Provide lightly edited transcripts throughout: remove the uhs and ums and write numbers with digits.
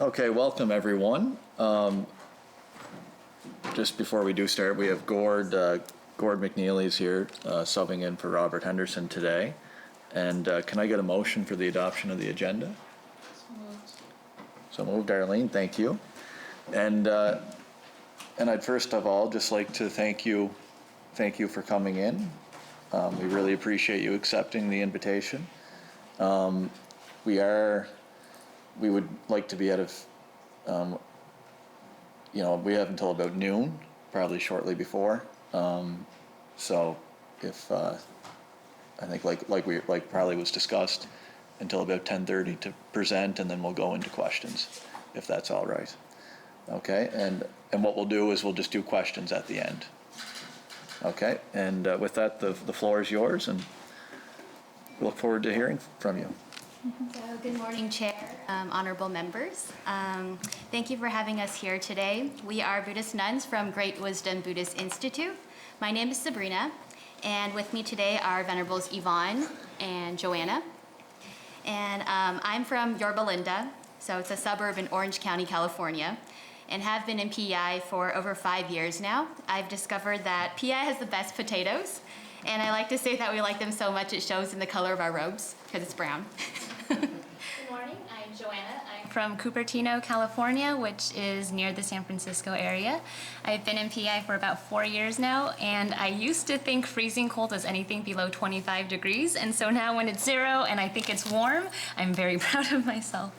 Okay, welcome everyone. Just before we do start, we have Gord McNeely's here, subbing in for Robert Henderson today. And can I get a motion for the adoption of the agenda? So moved, Arlene, thank you. And I'd first of all just like to thank you for coming in. We really appreciate you accepting the invitation. We would like to be out of, we have until about noon, probably shortly before. So if, I think like probably was discussed, until about 10:30 to present, and then we'll go into questions, if that's all right. Okay, and what we'll do is we'll just do questions at the end. Okay, and with that, the floor is yours, and we look forward to hearing from you. So, good morning, Chair, honorable members. Thank you for having us here today. We are Buddhist nuns from Great Wisdom Buddhist Institute. My name is Sabrina, and with me today are Venerables Yvonne and Joanna. And I'm from Yorba Linda, so it's a suburb in Orange County, California, and have been in PEI for over 5 years now. I've discovered that PEI has the best potatoes, and I like to say that we like them so much it shows in the color of our robes, because it's brown. Good morning, I'm Joanna. I'm from Cupertino, California, which is near the San Francisco area. I've been in PEI for about 4 years now, and I used to think freezing cold was anything below 25 degrees, and so now when it's 0 and I think it's warm, I'm very proud of myself.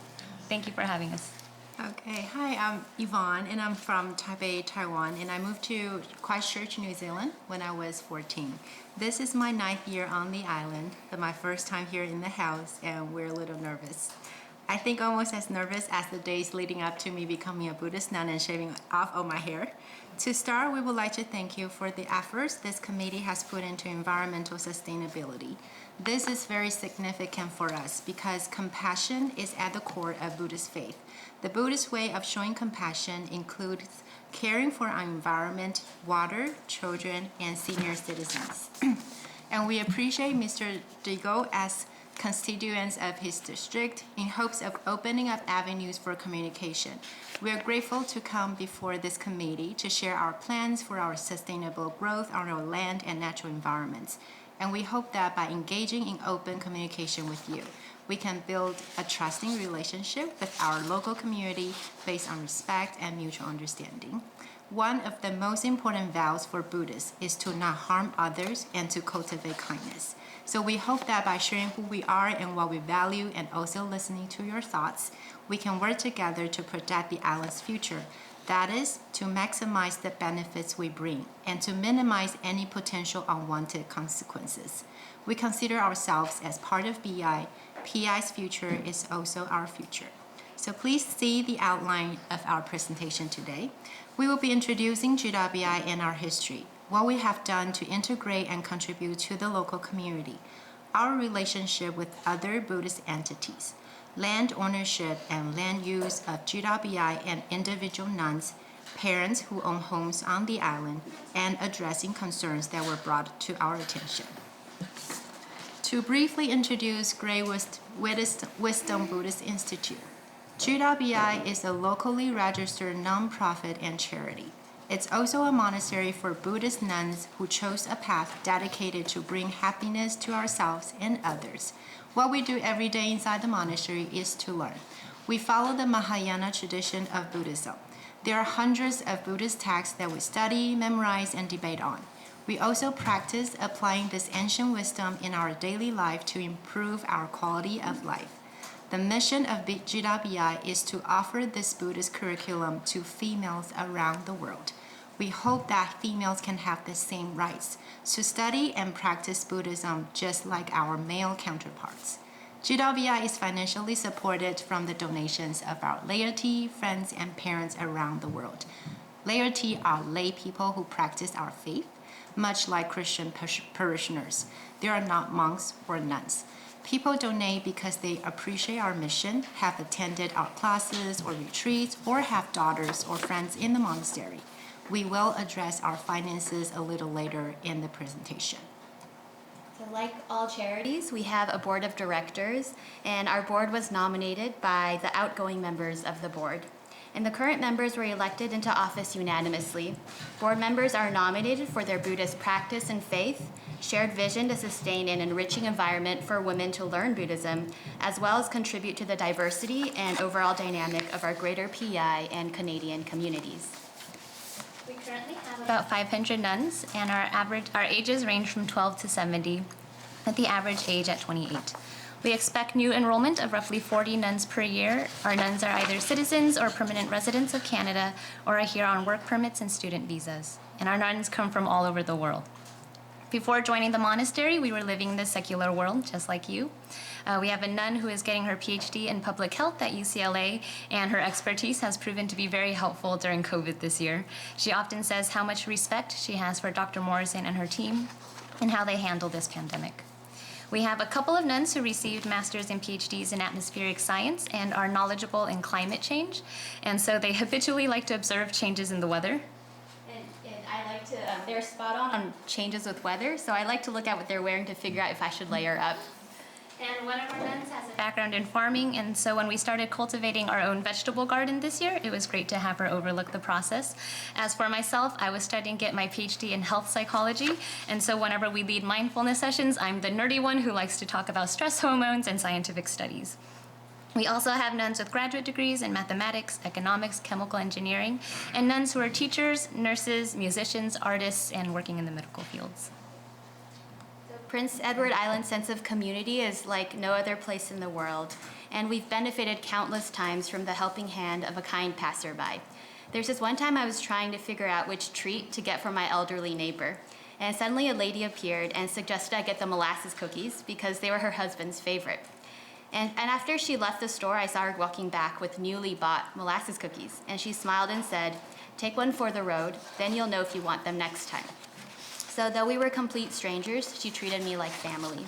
Thank you for having us. Okay, hi, I'm Yvonne, and I'm from Taipei, Taiwan, and I moved to Christchurch, New Zealand when I was 14. This is my 9th year on the island, but my first time here in the house, and we're a little nervous. I think almost as nervous as the days leading up to me becoming a Buddhist nun and shaving off all my hair. To start, we would like to thank you for the efforts this committee has put into environmental sustainability. This is very significant for us because compassion is at the core of Buddhist faith. The Buddhist way of showing compassion includes caring for our environment, water, children, and senior citizens. And we appreciate Mr. Digo as constituents of his district in hopes of opening up avenues for communication. We are grateful to come before this committee to share our plans for our sustainable growth on our land and natural environments. And we hope that by engaging in open communication with you, we can build a trusting relationship with our local community based on respect and mutual understanding. One of the most important vows for Buddhists is to not harm others and to cultivate kindness. So we hope that by sharing who we are and what we value and also listening to your thoughts, we can work together to protect the island's future. That is, to maximize the benefits we bring and to minimize any potential unwanted consequences. We consider ourselves as part of PEI. PEI's future is also our future. So please see the outline of our presentation today. We will be introducing GWBI and our history, what we have done to integrate and contribute to the local community, our relationship with other Buddhist entities, land ownership and land use of GWBI and individual nuns, parents who own homes on the island, and addressing concerns that were brought to our attention. To briefly introduce Great Wisdom Buddhist Institute, GWBI is a locally registered nonprofit and charity. It's also a monastery for Buddhist nuns who chose a path dedicated to bring happiness to ourselves and others. What we do every day inside the monastery is to learn. We follow the Mahayana tradition of Buddhism. There are hundreds of Buddhist texts that we study, memorize, and debate on. We also practice applying this ancient wisdom in our daily life to improve our quality of life. The mission of GWBI is to offer this Buddhist curriculum to females around the world. We hope that females can have the same rights to study and practice Buddhism just like our male counterparts. GWBI is financially supported from the donations of our laity, friends, and parents around the world. Laity are lay people who practice our faith, much like Christian parishioners. They are not monks or nuns. People donate because they appreciate our mission, have attended our classes or retreats, or have daughters or friends in the monastery. We will address our finances a little later in the presentation. So Like all charities, we have a board of directors, and our board was nominated by the outgoing members of the board. And the current members were elected into office unanimously. Board members are nominated for their Buddhist practice and faith, shared vision to sustain an enriching environment for women to learn Buddhism, as well as contribute to the diversity and overall dynamic of our greater PEI and Canadian communities. We currently have about 500 nuns, and our ages range from 12 to 70, with the average age at 28. We expect new enrollment of roughly 40 nuns per year. Our nuns are either citizens or permanent residents of Canada or are here on work permits and student visas. And our nuns come from all over the world. Before joining the monastery, we were living in the secular world, just like you. We have a nun who is getting her PhD in public health at UCLA, and her expertise has proven to be very helpful during COVID this year. She often says how much respect she has for Dr. Morrison and her team and how they handle this pandemic. We have a couple of nuns who received master's and PhDs in atmospheric science and are knowledgeable in climate change, and so they habitually like to observe changes in the weather. And I like to, they're spot on changes with weather, so I like to look at what they're wearing to figure out if I should layer up. And one of our nuns has a background in farming, and so when we started cultivating our own vegetable garden this year, it was great to have her overlook the process. As for myself, I was studying to get my PhD in health psychology, and so whenever we lead mindfulness sessions, I'm the nerdy one who likes to talk about stress hormones and scientific studies. We also have nuns with graduate degrees in mathematics, economics, chemical engineering, and nuns who are teachers, nurses, musicians, artists, and working in the medical fields. Prince Edward Island's sense of community is like no other place in the world, and we've benefited countless times from the helping hand of a kind passerby. There's this one time I was trying to figure out which treat to get for my elderly neighbor, and suddenly a lady appeared and suggested I get the molasses cookies because they were her husband's favorite. And after she left the store, I saw her walking back with newly bought molasses cookies, and she smiled and said, "Take one for the road, then you'll know if you want them next time." So though we were complete strangers, she treated me like family.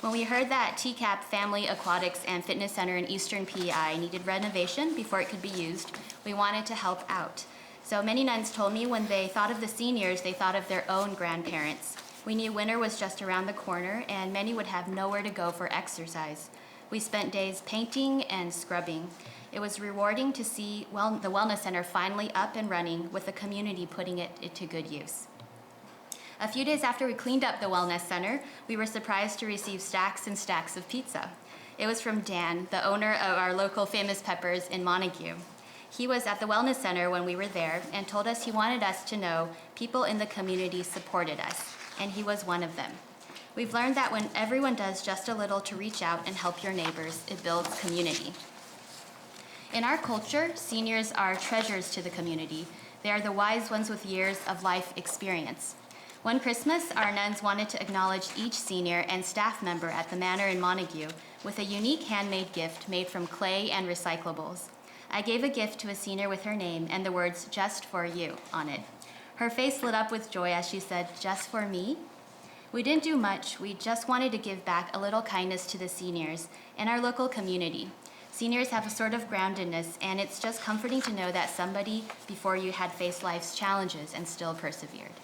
When we heard that TCAP Family Aquatics and Fitness Center in Eastern PEI needed renovation before it could be used, we wanted to help out. So many nuns told me when they thought of the seniors, they thought of their own grandparents. We knew winter was just around the corner, and many would have nowhere to go for exercise. We spent days painting and scrubbing. It was rewarding to see the Wellness Center finally up and running with the community putting it to good use. A few days after we cleaned up the Wellness Center, we were surprised to receive stacks and stacks of pizza. It was from Dan, the owner of our local Famous Peppers in Montague. He was at the Wellness Center when we were there and told us he wanted us to know people in the community supported us, and he was one of them. We've learned that when everyone does just a little to reach out and help your neighbors, it builds community. In our culture, seniors are treasures to the community. They are the wise ones with years of life experience. One Christmas, our nuns wanted to acknowledge each senior and staff member at the Manor in Montague with a unique handmade gift made from clay and recyclables. I gave a gift to a senior with her name and the words "just for you" on it. Her face lit up with joy as she said, "Just for me?" We didn't do much. We just wanted to give back a little kindness to the seniors and our local community. Seniors have a sort of groundedness, and it's just comforting to know that somebody before you had faced life's challenges and still persevered.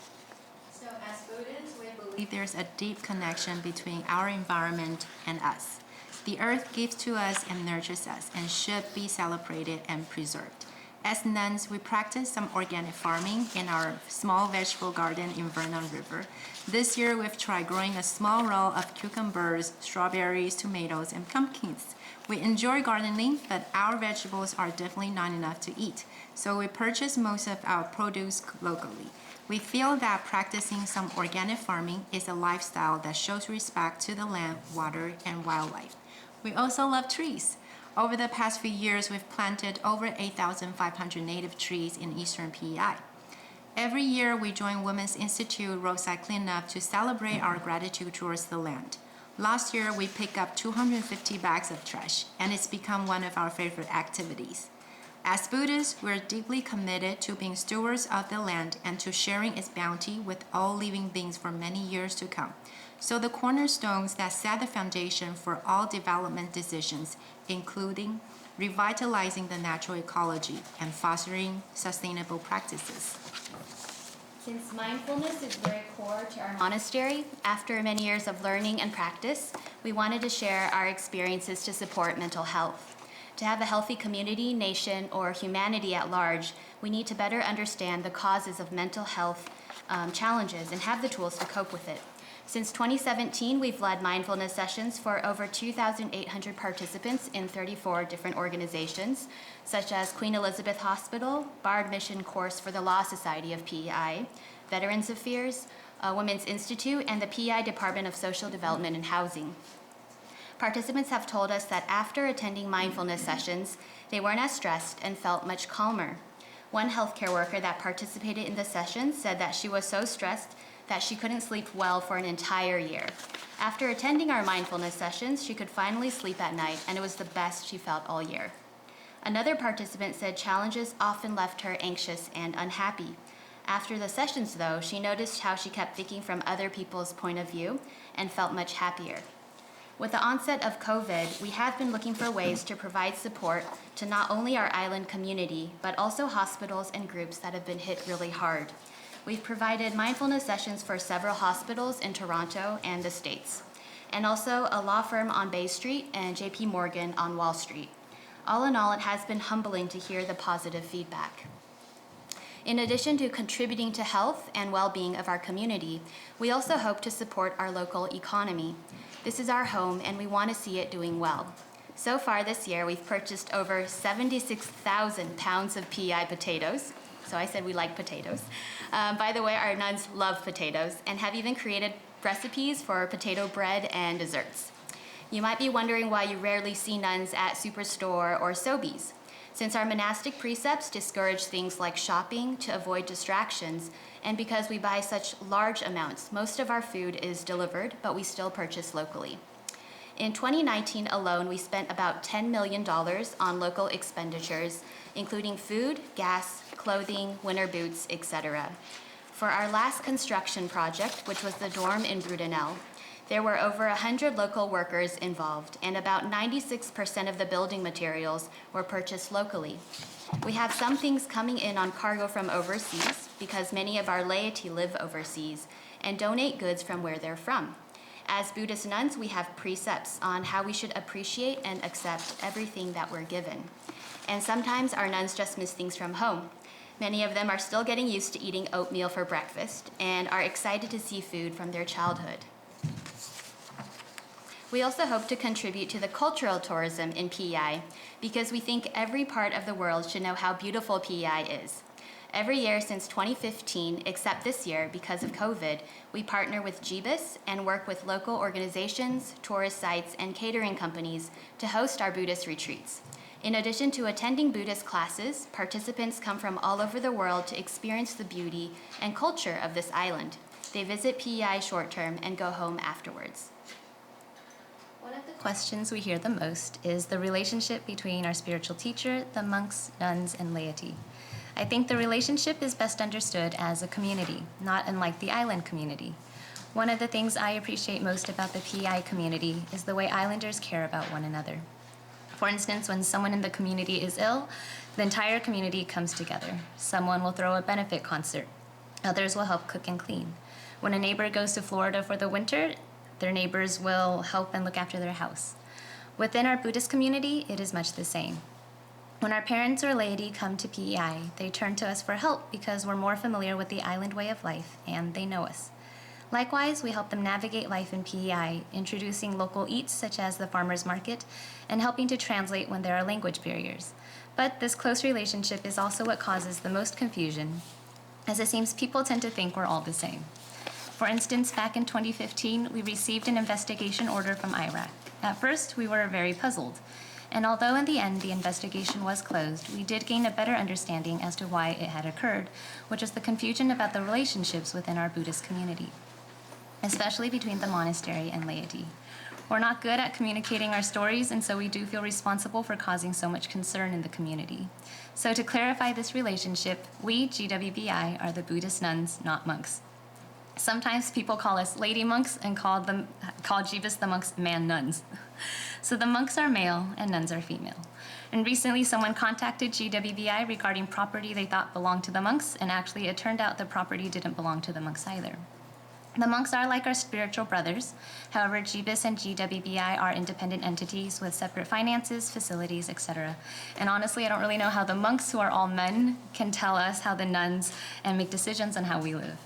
So as Buddhists, we believe there's a deep connection between our environment and us. The earth gives to us and nurtures us and should be celebrated and preserved. As nuns, we practice some organic farming in our small vegetable garden in Vernon River. This year, we've tried growing a small row of cucumbers, strawberries, tomatoes, and pumpkins. We enjoy gardening, but our vegetables are definitely not enough to eat, so we purchase most of our produce locally. We feel that practicing some organic farming is a lifestyle that shows respect to the land, water, and wildlife. We also love trees. Over the past few years, we've planted over 8,500 native trees in Eastern PEI. Every year, we join Women's Institute roadside cleanup to celebrate our gratitude towards the land. Last year, we picked up 250 bags of trash, and it's become one of our favorite activities. As Buddhists, we're deeply committed to being stewards of the land and to sharing its bounty with all living beings for many years to come. So the cornerstones that set the foundation for all development decisions, including revitalizing the natural ecology and fostering sustainable practices. Since mindfulness is very core to our monastery, after many years of learning and practice, we wanted to share our experiences to support mental health. To have a healthy community, nation, or humanity at large, we need to better understand the causes of mental health challenges and have the tools to cope with it. Since 2017, we've led mindfulness sessions for over 2,800 participants in 34 different organizations, such as Queen Elizabeth Hospital, Bard Mission Course for the Law Society of PEI, Veterans Affairs, Women's Institute, and the PEI Department of Social Development and Housing. Participants have told us that after attending mindfulness sessions, they weren't as stressed and felt much calmer. One healthcare worker that participated in the session said that she was so stressed that she couldn't sleep well for an entire year. After attending our mindfulness sessions, she could finally sleep at night, and it was the best she felt all year. Another participant said challenges often left her anxious and unhappy. After the sessions, though, she noticed how she kept thinking from other people's point of view and felt much happier. With the onset of COVID, we have been looking for ways to provide support to not only our island community, but also hospitals and groups that have been hit really hard. We've provided mindfulness sessions for several hospitals in Toronto and the States, and also a law firm on Bay Street and JP Morgan on Wall Street. All in all, it has been humbling to hear the positive feedback. In addition to contributing to health and well-being of our community, we also hope to support our local economy. This is our home, and we want to see it doing well. So far this year, we've purchased over 76,000 pounds of PEI potatoes. So I said we like potatoes. By the way, our nuns love potatoes and have even created recipes for potato bread and desserts. You might be wondering why you rarely see nuns at Superstore or Sobeys. Since our monastic precepts discourage things like shopping to avoid distractions, and because we buy such large amounts, most of our food is delivered, but we still purchase locally. In 2019 alone, we spent about $10 million on local expenditures, including food, gas, clothing, winter boots, etc. For our last construction project, which was the dorm in Brudenell, there were over 100 local workers involved, and about 96% of the building materials were purchased locally. We have some things coming in on cargo from overseas because many of our laity live overseas and donate goods from where they're from. As Buddhist nuns, we have precepts on how we should appreciate and accept everything that we're given. And sometimes our nuns just miss things from home. Many of them are still getting used to eating oatmeal for breakfast and are excited to see food from their childhood. We also hope to contribute to the cultural tourism in PEI because we think every part of the world should know how beautiful PEI is. Every year since 2015, except this year because of COVID, we partner with GBIS and work with local organizations, tourist sites, and catering companies to host our Buddhist retreats. In addition to attending Buddhist classes, participants come from all over the world to experience the beauty and culture of this island. They visit PEI short-term and go home afterwards. One of the questions we hear the most is the relationship between our spiritual teacher, the monks, nuns, and laity. I think the relationship is best understood as a community, not unlike the island community. One of the things I appreciate most about the PEI community is the way islanders care about one another. For instance, when someone in the community is ill, the entire community comes together. Someone will throw a benefit concert. Others will help cook and clean. When a neighbor goes to Florida for the winter, their neighbors will help and look after their house. Within our Buddhist community, it is much the same. When our parents or laity come to PEI, they turn to us for help because we're more familiar with the island way of life and they know us. Likewise, we help them navigate life in PEI, introducing local eats such as the farmers market and helping to translate when there are language barriers. But this close relationship is also what causes the most confusion, as it seems people tend to think we're all the same. For instance, back in 2015, we received an investigation order from Iraq. At first, we were very puzzled. And although in the end the investigation was closed, we did gain a better understanding as to why it had occurred, which is the confusion about the relationships within our Buddhist community, especially between the monastery and laity. We're not good at communicating our stories, and so we do feel responsible for causing so much concern in the community. So to clarify this relationship, we, GWBI, are the Buddhist nuns, not monks. Sometimes people call us lady monks and call Jivas the monks man nuns. So the monks are male and nuns are female. And recently someone contacted GWBI regarding property they thought belonged to the monks, and actually it turned out the property didn't belong to the monks either. The monks are like our spiritual brothers. However, GBIS and GWBI are independent entities with separate finances, facilities, etc. And honestly, I don't really know how the monks, who are all men, can tell us how the nuns and make decisions on how we live.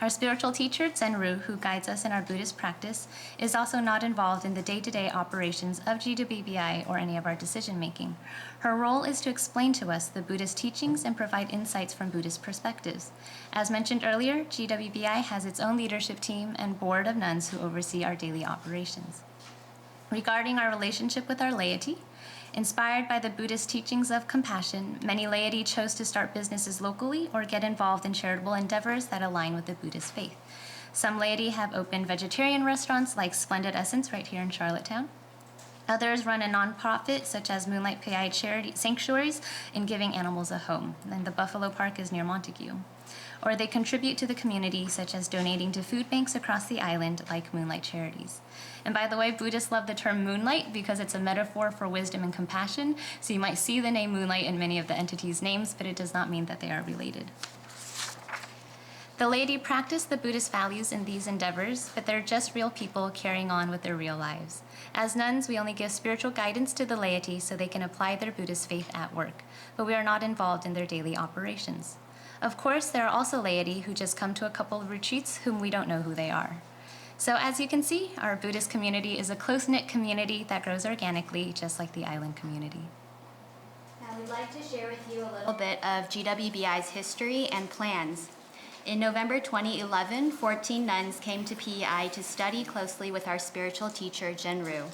Our spiritual teacher, Zenru, who guides us in our Buddhist practice, is also not involved in the day-to-day operations of GWBI or any of our decision-making. Her role is to explain to us the Buddhist teachings and provide insights from Buddhist perspectives. As mentioned earlier, GWBI has its own leadership team and board of nuns who oversee our daily operations. Regarding our relationship with our laity, inspired by the Buddhist teachings of compassion, many laity chose to start businesses locally or get involved in charitable endeavors that align with the Buddhist faith. Some laity have opened vegetarian restaurants like Splendid Essence right here in Charlottetown. Others run a nonprofit such as Moonlight PI Charity Sanctuaries in giving animals a home, and the Buffalo Park is near Montague. Or they contribute to the community, such as donating to food banks across the island like Moonlight Charities. And by the way, Buddhists love the term moonlight because it's a metaphor for wisdom and compassion, so you might see the name moonlight in many of the entities' names, but it does not mean that they are related. The laity practice the Buddhist values in these endeavors, but they're just real people carrying on with their real lives. As nuns, we only give spiritual guidance to the laity so they can apply their Buddhist faith at work, but we are not involved in their daily operations. Of course, there are also laity who just come to a couple of retreats whom we don't know who they are. So as you can see, our Buddhist community is a close-knit community that grows organically, just like the island community. Now we'd like to share with you a little bit of GWBI's history and plans. In November 2011, 14 nuns came to PEI to study closely with our spiritual teacher, Zenru,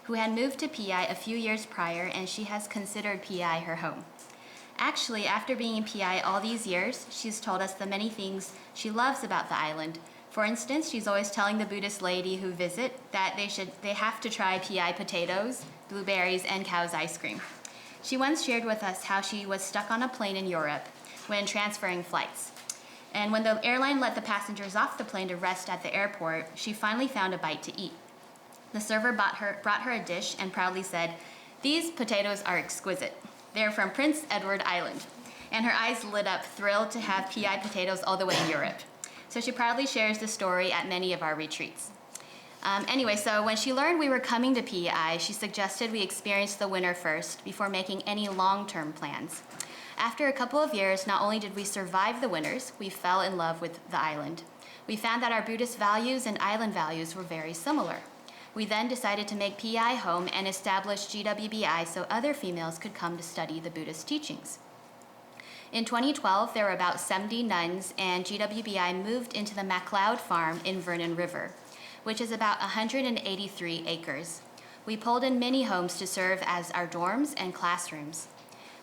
who had moved to PEI a few years prior, and she has considered PEI her home. Actually, after being in PEI all these years, she's told us the many things she loves about the island. For instance, she's always telling the Buddhist laity who visit that they have to try PEI potatoes, blueberries, and cow's ice cream. She once shared with us how she was stuck on a plane in Europe when transferring flights. And when the airline let the passengers off the plane to rest at the airport, she finally found a bite to eat. The server brought her a dish and proudly said, "These potatoes are exquisite. They're from Prince Edward Island." And her eyes lit up, thrilled to have PEI potatoes all the way in Europe. So she proudly shares the story at many of our retreats. Anyway, so when she learned we were coming to PEI, she suggested we experience the winter first before making any long-term plans. After a couple of years, not only did we survive the winters, we fell in love with the island. We found that our Buddhist values and island values were very similar. We then decided to make PEI home and establish GWBI so other females could come to study the Buddhist teachings. In 2012, there were about 70 nuns, and GWBI moved into the MacLeod Farm in Vernon River, which is about 183 acres. We pulled in many homes to serve as our dorms and classrooms.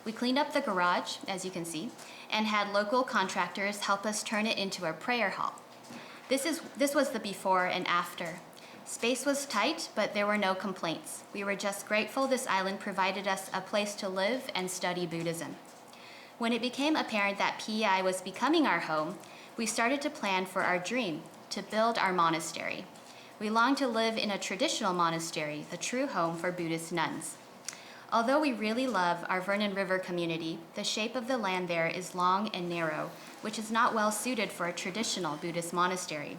We cleaned up the garage, as you can see, and had local contractors help us turn it into a prayer hall. This was the before and after. Space was tight, but there were no complaints. We were just grateful this island provided us a place to live and study Buddhism. When it became apparent that PEI was becoming our home, we started to plan for our dream, to build our monastery. We longed to live in a traditional monastery, the true home for Buddhist nuns. Although we really love our Vernon River community, the shape of the land there is long and narrow, which is not well suited for a traditional Buddhist monastery.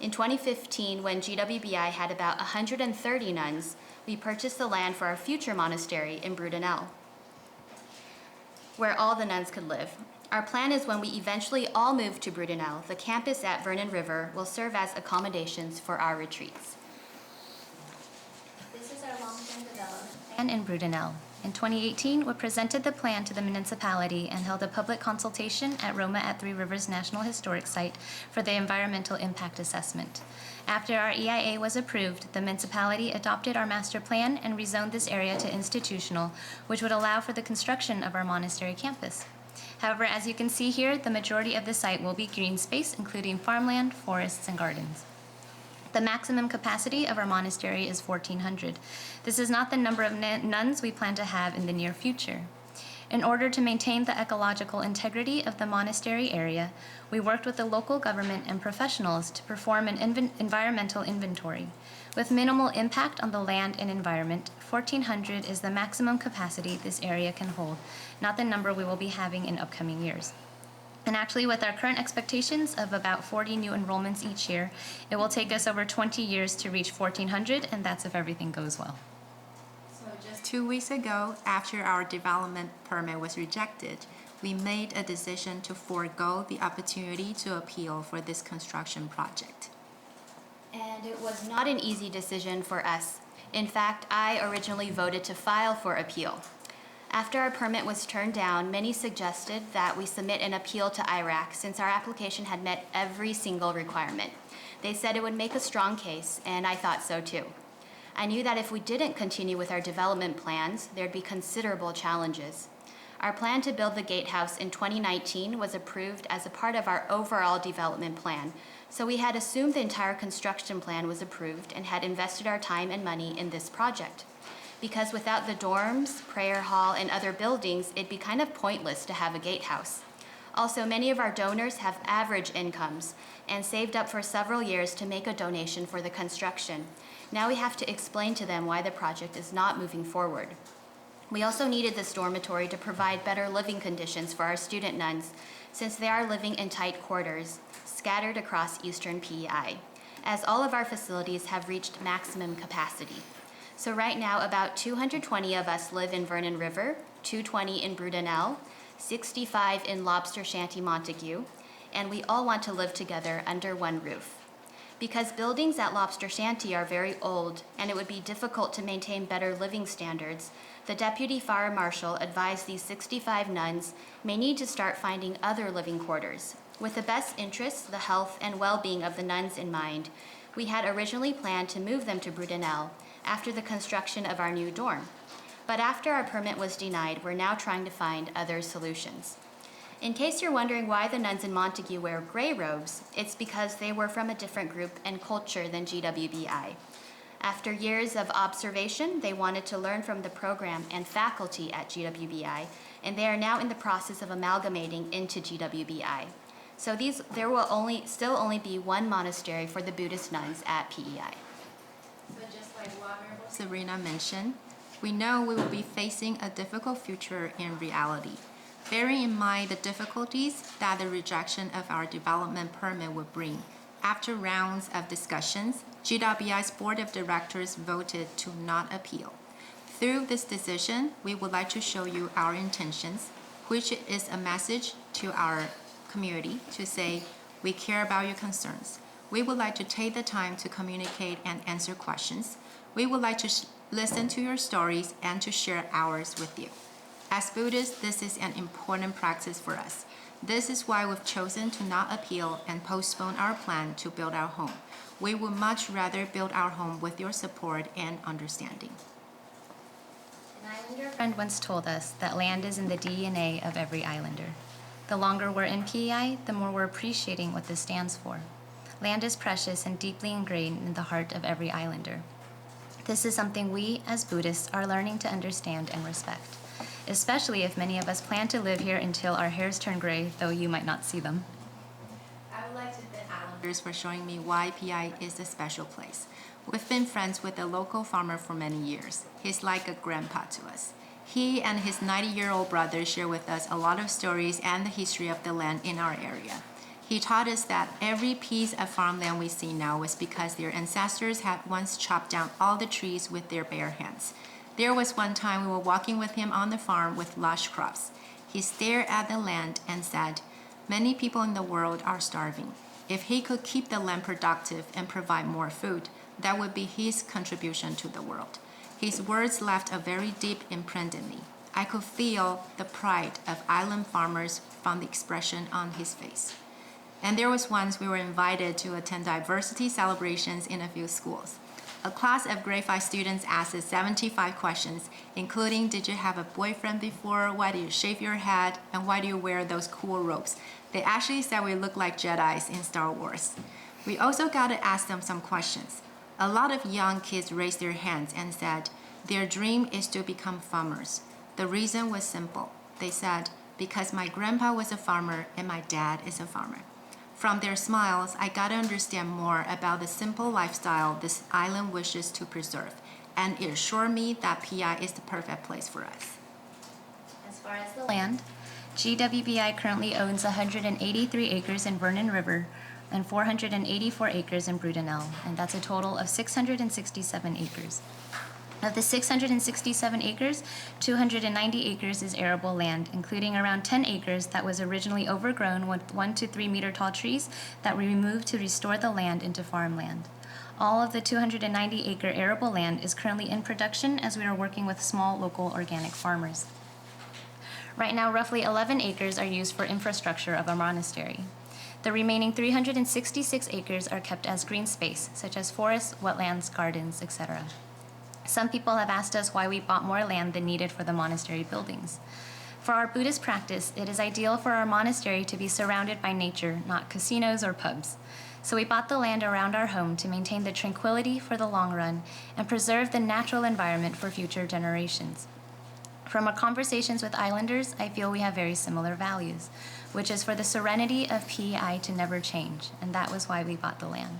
In 2015, when GWBI had about 130 nuns, we purchased the land for our future monastery in Brudenell, where all the nuns could live. Our plan is when we eventually all move to Brudenell, the campus at Vernon River will serve as accommodations for our retreats. This is our long-term development And in Brudenell. In 2018, we presented the plan to the municipality and held a public consultation at Roma at Three Rivers National Historic Site for the environmental impact assessment. After our EIA was approved, the municipality adopted our master plan and rezoned this area to institutional, which would allow for the construction of our monastery campus. However, as you can see here, the majority of the site will be green space, including farmland, forests, and gardens. The maximum capacity of our monastery is 1,400. This is not the number of nuns we plan to have in the near future. In order to maintain the ecological integrity of the monastery area, we worked with the local government and professionals to perform an environmental inventory. With minimal impact on the land and environment, 1,400 is the maximum capacity this area can hold, not the number we will be having in upcoming years. And actually, with our current expectations of about 40 new enrollments each year, it will take us over 20 years to reach 1,400, and that's if everything goes well. So just 2 weeks ago, after our development permit was rejected, we made a decision to forego the opportunity to appeal for this construction project. And it was not an easy decision for us. In fact, I originally voted to file for appeal. After our permit was turned down, many suggested that we submit an appeal to IRAC since our application had met every single requirement. They said it would make a strong case, and I thought so too. I knew that if we didn't continue with our development plans, there'd be considerable challenges. Our plan to build the gatehouse in 2019 was approved as a part of our overall development plan, so we had assumed the entire construction plan was approved and had invested our time and money in this project. Because without the dorms, prayer hall, and other buildings, it'd be kind of pointless to have a gatehouse. Also, many of our donors have average incomes and saved up for several years to make a donation for the construction. Now we have to explain to them why the project is not moving forward. We also needed this dormitory to provide better living conditions for our student nuns, since they are living in tight quarters, scattered across eastern PEI, as all of our facilities have reached maximum capacity. So right now, about 220 of us live in Vernon River, 220 in Brudenell, 65 in Lobster Shanty Montague, and we all want to live together under one roof. Because buildings at Lobster Shanty are very old and it would be difficult to maintain better living standards, the Deputy Fire Marshal advised these 65 nuns may need to start finding other living quarters. With the best interests, the health, and well-being of the nuns in mind, we had originally planned to move them to Brudenell after the construction of our new dorm. But after our permit was denied, we're now trying to find other solutions. In case you're wondering why the nuns in Montague wear gray robes, it's because they were from a different group and culture than GWBI. After years of observation, they wanted to learn from the program and faculty at GWBI, and they are now in the process of amalgamating into GWBI. So there will still only be one monastery for the Buddhist nuns at PEI. So just like Honorable Sabrina mentioned, we know we will be facing a difficult future in reality. Bearing in mind the difficulties that the rejection of our development permit would bring, after rounds of discussions, GWBI's Board of Directors voted to not appeal. Through this decision, we would like to show you our intentions, which is a message to our community to say, we care about your concerns. We would like to take the time to communicate and answer questions. We would like to listen to your stories and to share ours with you. As Buddhists, this is an important practice for us. This is why we've chosen to not appeal and postpone our plan to build our home. We would much rather build our home with your support and understanding. An islander friend once told us that land is in the DNA of every islander. The longer we're in PEI, the more we're appreciating what this stands for. Land is precious and deeply ingrained in the heart of every islander. This is something we, as Buddhists, are learning to understand and respect, especially if many of us plan to live here until our hairs turn gray, though you might not see them. I would like to thank Islanders for showing me why PEI is a special place. We've been friends with a local farmer for many years. He's like a grandpa to us. He and his 90-year-old brother share with us a lot of stories and the history of the land in our area. He taught us that every piece of farmland we see now was because their ancestors had once chopped down all the trees with their bare hands. There was one time we were walking with him on the farm with lush crops. He stared at the land and said, "Many people in the world are starving. If he could keep the land productive and provide more food, that would be his contribution to the world." His words left a very deep imprint in me. I could feel the pride of island farmers from the expression on his face. And there was once we were invited to attend diversity celebrations in a few schools. A class of grade 5 students asked us 75 questions, including, did you have a boyfriend before? Why do you shave your head? And why do you wear those cool robes? They actually said we look like Jedis in Star Wars. We also got to ask them some questions. A lot of young kids raised their hands and said their dream is to become farmers. The reason was simple. they said, because my grandpa was a farmer and my dad is a farmer. From their smiles, I got to understand more about the simple lifestyle this island wishes to preserve, and it assured me that PI is the perfect place for us. As far as the land, GWBI currently owns 183 acres in Vernon River and 484 acres in Brudenell, and that's a total of 667 acres. Of the 667 acres, 290 acres is arable land, including around 10 acres that was originally overgrown with 1 to 3 meter tall trees that we removed to restore the land into farmland. All of the 290 acre arable land is currently in production as we are working with small local organic farmers. Right now, roughly 11 acres are used for infrastructure of a monastery. The remaining 366 acres are kept as green space, such as forests, wetlands, gardens, etc. Some people have asked us why we bought more land than needed for the monastery buildings. For our Buddhist practice, it is ideal for our monastery to be surrounded by nature, not casinos or pubs. So we bought the land around our home to maintain the tranquility for the long run and preserve the natural environment for future generations. From our conversations with islanders, I feel we have very similar values, which is for the serenity of PEI to never change, and that was why we bought the land.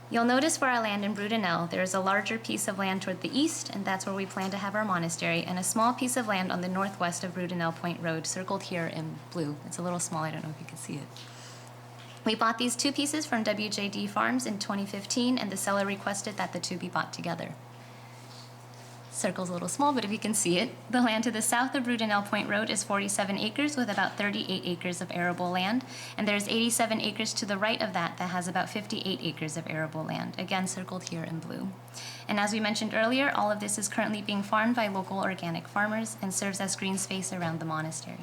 You'll notice for our land in Brudenell, there is a larger piece of land toward the east, and that's where we plan to have our monastery, and a small piece of land on the northwest of Brudenell Point Road, circled here in blue. It's a little small, I don't know if you can see it. We bought these two pieces from WJD Farms in 2015, and the seller requested that the two be bought together. Circle's a little small, but if you can see it, the land to the south of Brudenell Point Road is 47 acres with about 38 acres of arable land, and there's 87 acres to the right of that has about 58 acres of arable land, again circled here in blue. And as we mentioned earlier, all of this is currently being farmed by local organic farmers and serves as green space around the monastery.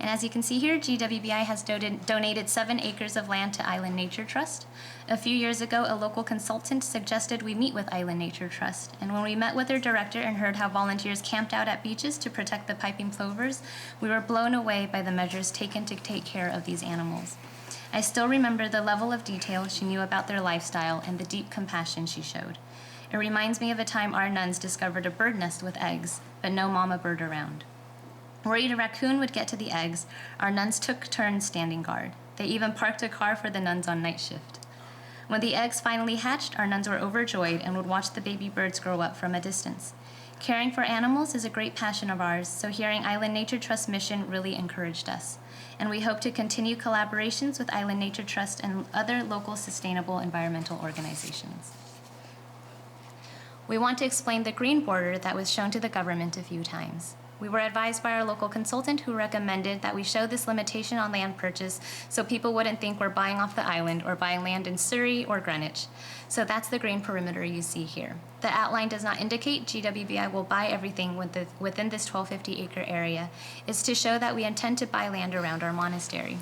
And as you can see here, GWBI has donated 7 acres of land to Island Nature Trust. A few years ago, a local consultant suggested we meet with Island Nature Trust, and when we met with their director and heard how volunteers camped out at beaches to protect the piping plovers, we were blown away by the measures taken to take care of these animals. I still remember the level of detail she knew about their lifestyle and the deep compassion she showed. It reminds me of a time our nuns discovered a bird nest with eggs, but no mama bird around. Worried a raccoon would get to the eggs, our nuns took turns standing guard. They even parked a car for the nuns on night shift. When the eggs finally hatched, our nuns were overjoyed and would watch the baby birds grow up from a distance. Caring for animals is a great passion of ours, so hearing Island Nature Trust mission really encouraged us. And we hope to continue collaborations with Island Nature Trust and other local sustainable environmental organizations. We want to explain the green border that was shown to the government a few times. We were advised by our local consultant who recommended that we show this limitation on land purchase so people wouldn't think we're buying off the island or buying land in Surrey or Greenwich. So that's the green perimeter you see here. The outline does not indicate GWBI will buy everything within this 1250 acre area. It's to show that we intend to buy land around our monastery.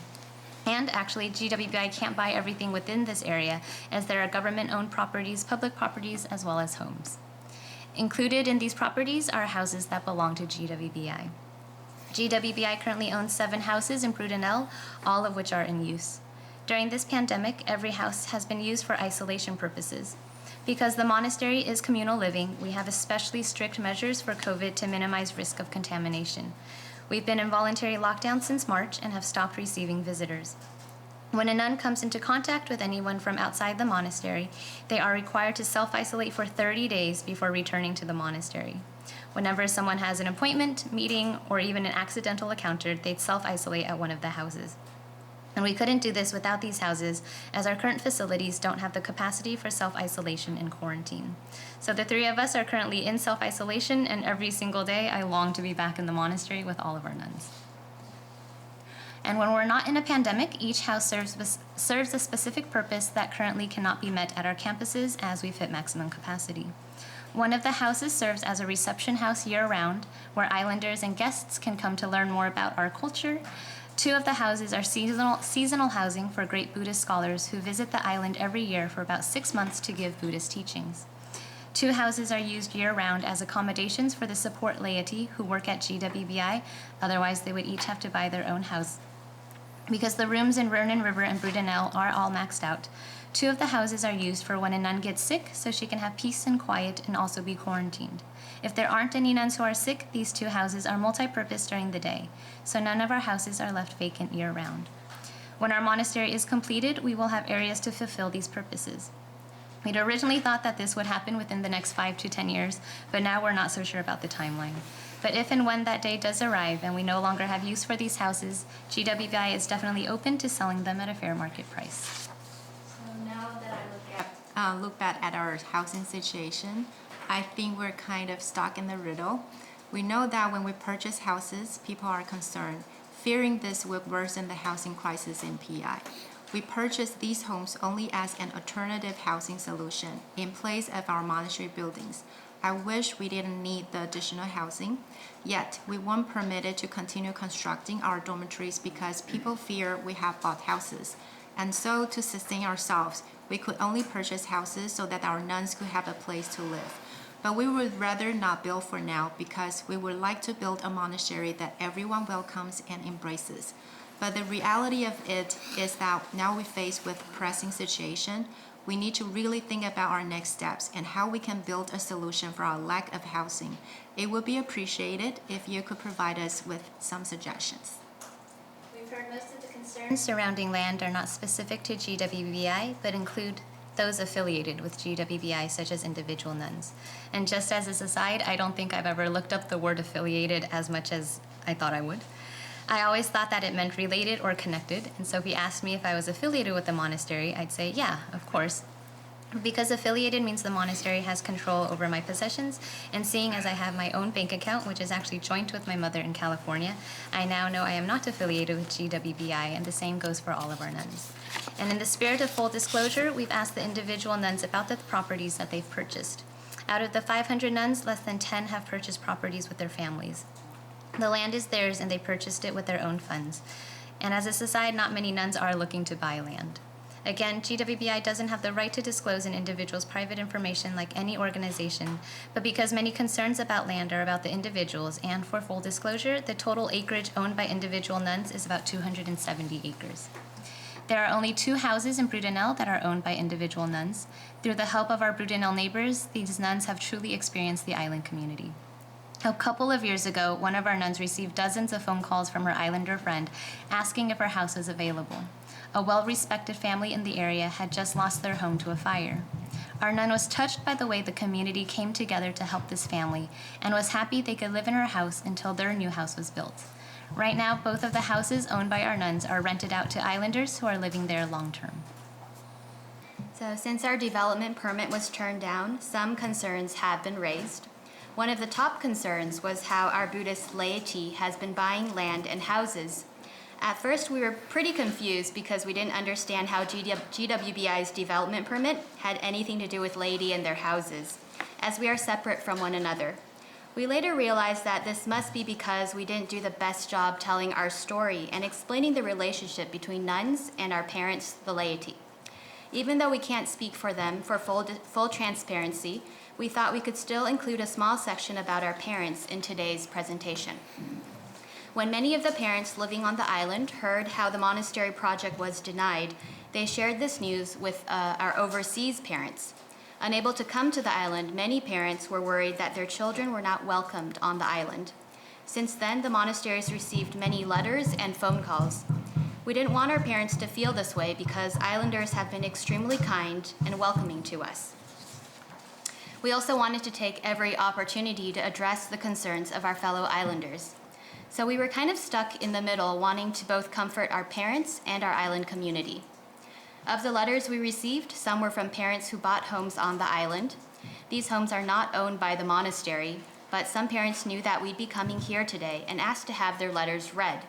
And actually, GWBI can't buy everything within this area as there are government-owned properties, public properties, as well as homes. Included in these properties are houses that belong to GWBI. GWBI currently owns 7 houses in Brudenell, all of which are in use. During this pandemic, every house has been used for isolation purposes. Because the monastery is communal living, we have especially strict measures for COVID to minimize risk of contamination. We've been in voluntary lockdown since March and have stopped receiving visitors. When a nun comes into contact with anyone from outside the monastery, they are required to self-isolate for 30 days before returning to the monastery. Whenever someone has an appointment, meeting, or even an accidental encounter, they'd self-isolate at one of the houses. And we couldn't do this without these houses, as our current facilities don't have the capacity for self-isolation and quarantine. So the 3 of us are currently in self-isolation, and every single day I long to be back in the monastery with all of our nuns. And when we're not in a pandemic, each house serves a specific purpose that currently cannot be met at our campuses as we've hit maximum capacity. One of the houses serves as a reception house year-round, where islanders and guests can come to learn more about our culture. 2 of the houses are seasonal housing for great Buddhist scholars who visit the island every year for about 6 months to give Buddhist teachings. 2 houses are used year-round as accommodations for the support laity who work at GWBI, otherwise they would each have to buy their own house. Because the rooms in Vernon River and Brudenell are all maxed out, 2 of the houses are used for when a nun gets sick so she can have peace and quiet and also be quarantined. If there aren't any nuns who are sick, these 2 houses are multi-purpose during the day, so none of our houses are left vacant year-round. When our monastery is completed, we will have areas to fulfill these purposes. We'd originally thought that this would happen within the next 5 to 10 years, but now we're not so sure about the timeline. But if and when that day does arrive and we no longer have use for these houses, GWBI is definitely open to selling them at a fair market price. So now that I look back at our housing situation, I think we're kind of stuck in the riddle. We know that when we purchase houses, people are concerned, fearing this will worsen the housing crisis in PI. We purchased these homes only as an alternative housing solution in place of our monastery buildings. I wish we didn't need the additional housing, yet we weren't permitted to continue constructing our dormitories because people fear we have bought houses. And so to sustain ourselves, we could only purchase houses so that our nuns could have a place to live. But we would rather not build for now because we would like to build a monastery that everyone welcomes and embraces. But the reality of it is that now we're faced with a pressing situation. We need to really think about our next steps and how we can build a solution for our lack of housing. It would be appreciated if you could provide us with some suggestions. We've heard most of the concerns surrounding land are not specific to GWBI, but include those affiliated with GWBI, such as individual nuns. And just as an aside, I don't think I've ever looked up the word affiliated as much as I thought I would. I always thought that it meant related or connected, and so if he asked me if I was affiliated with the monastery, I'd say, yeah, of course. Because affiliated means the monastery has control over my possessions, and seeing as I have my own bank account, which is actually joint with my mother in California, I now know I am not affiliated with GWBI, and the same goes for all of our nuns. And in the spirit of full disclosure, we've asked the individual nuns about the properties that they've purchased. Out of the 500 nuns, less than 10 have purchased properties with their families. The land is theirs and they purchased it with their own funds. And as a aside, not many nuns are looking to buy land. Again, GWBI doesn't have the right to disclose an individual's private information like any organization, but because many concerns about land are about the individuals, and for full disclosure, the total acreage owned by individual nuns is about 270 acres. There are only 2 houses in Brudenell that are owned by individual nuns. Through the help of our Brudenell neighbors, these nuns have truly experienced the island community. A couple of years ago, one of our nuns received dozens of phone calls from her islander friend asking if her house was available. A well-respected family in the area had just lost their home to a fire. Our nun was touched by the way the community came together to help this family and was happy they could live in her house until their new house was built. Right now, both of the houses owned by our nuns are rented out to islanders who are living there long-term. So since our development permit was turned down, some concerns have been raised. One of the top concerns was how our Buddhist laity has been buying land and houses. At first, we were pretty confused because we didn't understand how GWBI's development permit had anything to do with laity and their houses, as we are separate from one another. We later realized that this must be because we didn't do the best job telling our story and explaining the relationship between nuns and our parents, the laity. Even though we can't speak for them for full transparency, we thought we could still include a small section about our parents in today's presentation. When many of the parents living on the island heard how the monastery project was denied, they shared this news with our overseas parents. Unable to come to the island, many parents were worried that their children were not welcomed on the island. Since then, the monasteries received many letters and phone calls. We didn't want our parents to feel this way because islanders have been extremely kind and welcoming to us. We also wanted to take every opportunity to address the concerns of our fellow islanders. So we were kind of stuck in the middle, wanting to both comfort our parents and our island community. Of the letters we received, some were from parents who bought homes on the island. These homes are not owned by the monastery, but some parents knew that we'd be coming here today and asked to have their letters read.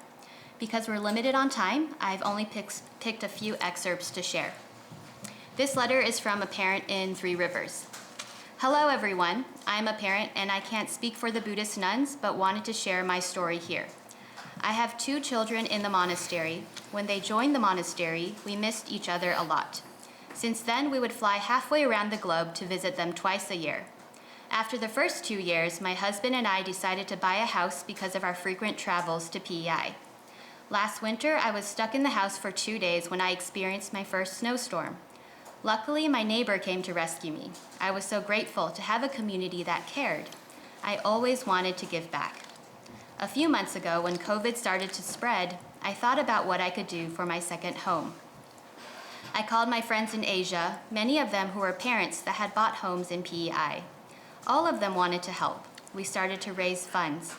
Because we're limited on time, I've only picked a few excerpts to share. This letter is from a parent in Three Rivers. Hello everyone, I'm a parent and I can't speak for the Buddhist nuns, but wanted to share my story here. I have 2 children in the monastery. When they joined the monastery, we missed each other a lot. Since then, we would fly halfway around the globe to visit them twice a year. After the first 2 years, my husband and I decided to buy a house because of our frequent travels to PEI. Last winter, I was stuck in the house for 2 days when I experienced my first snowstorm. Luckily, my neighbor came to rescue me. I was so grateful to have a community that cared. I always wanted to give back. A few months ago, when COVID started to spread, I thought about what I could do for my second home. I called my friends in Asia, many of them who were parents that had bought homes in PEI. All of them wanted to help. We started to raise funds.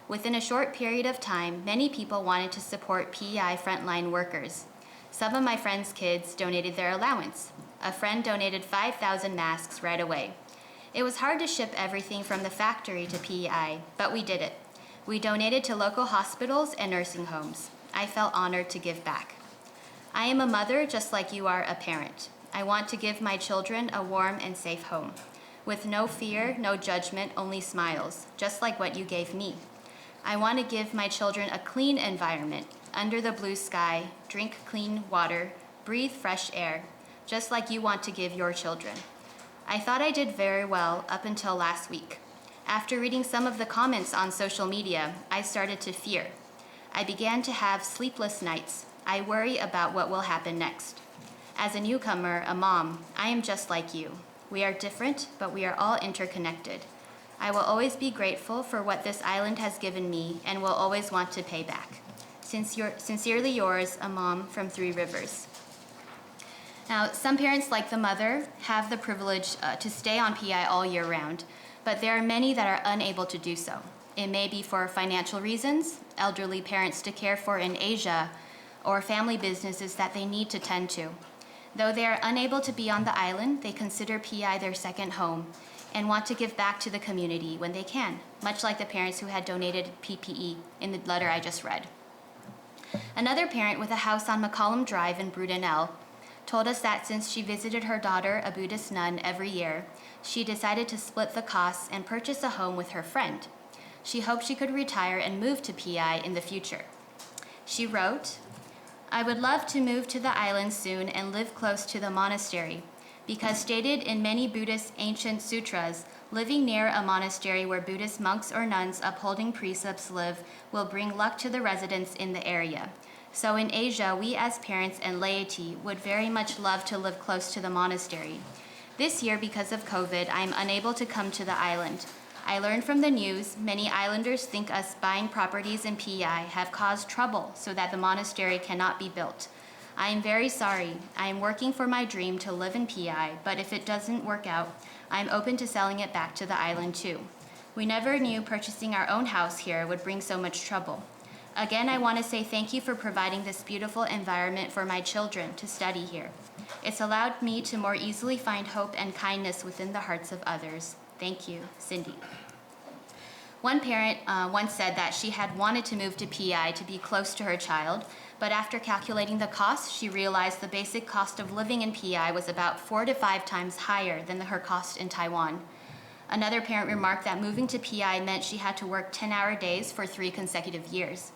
Within a short period of time, many people wanted to support PEI frontline workers. Some of my friends' kids donated their allowance. A friend donated 5,000 masks right away. It was hard to ship everything from the factory to PEI, but we did it. We donated to local hospitals and nursing homes. I felt honored to give back. I am a mother just like you are a parent. I want to give my children a warm and safe home, with no fear, no judgment, only smiles, just like what you gave me. I want to give my children a clean environment, under the blue sky, drink clean water, breathe fresh air, just like you want to give your children. I thought I did very well up until last week. After reading some of the comments on social media, I started to fear. I began to have sleepless nights. I worry about what will happen next. As a newcomer, a mom, I am just like you. We are different, but we are all interconnected. I will always be grateful for what this island has given me and will always want to pay back. Sincerely yours, a mom from Three Rivers. Now, some parents, like the mother, have the privilege to stay on PI all year round, but there are many that are unable to do so. It may be for financial reasons, elderly parents to care for in Asia, or family businesses that they need to tend to. Though they are unable to be on the island, they consider PI their second home and want to give back to the community when they can, much like the parents who had donated PPE in the letter I just read. Another parent with a house on McCollum Drive in Brudenell told us that since she visited her daughter, a Buddhist nun, every year, she decided to split the costs and purchase a home with her friend. She hoped she could retire and move to PI in the future. She wrote, "I would love to move to the island soon and live close to the monastery, because stated in many Buddhist ancient sutras, living near a monastery where Buddhist monks or nuns upholding precepts live will bring luck to the residents in the area. So in Asia, we as parents and laity would very much love to live close to the monastery. This year, because of COVID, I am unable to come to the island. I learned from the news, many islanders think us buying properties in PEI have caused trouble so that the monastery cannot be built. I am very sorry. I am working for my dream to live in PEI, but if it doesn't work out, I am open to selling it back to the island too. We never knew purchasing our own house here would bring so much trouble. Again, I want to say thank you for providing this beautiful environment for my children to study here. It's allowed me to more easily find hope and kindness within the hearts of others. Thank you, Cindy." One parent once said that she had wanted to move to PEI to be close to her child, but after calculating the cost, she realized the basic cost of living in PEI was about 4 to 5 times higher than her cost in Taiwan. Another parent remarked that moving to PEI meant she had to work 10-hour days for 3 consecutive years.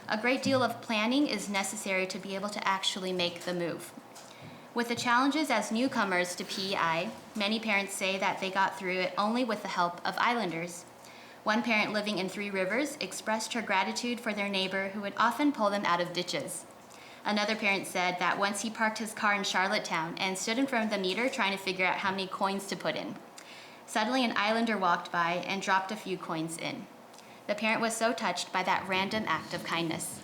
A great deal of planning is necessary to be able to actually make the move. With the challenges as newcomers to PEI, many parents say that they got through it only with the help of islanders. One parent living in Three Rivers expressed her gratitude for their neighbor who would often pull them out of ditches. Another parent said that once he parked his car in Charlottetown and stood in front of the meter trying to figure out how many coins to put in. Suddenly, an islander walked by and dropped a few coins in. The parent was so touched by that random act of kindness.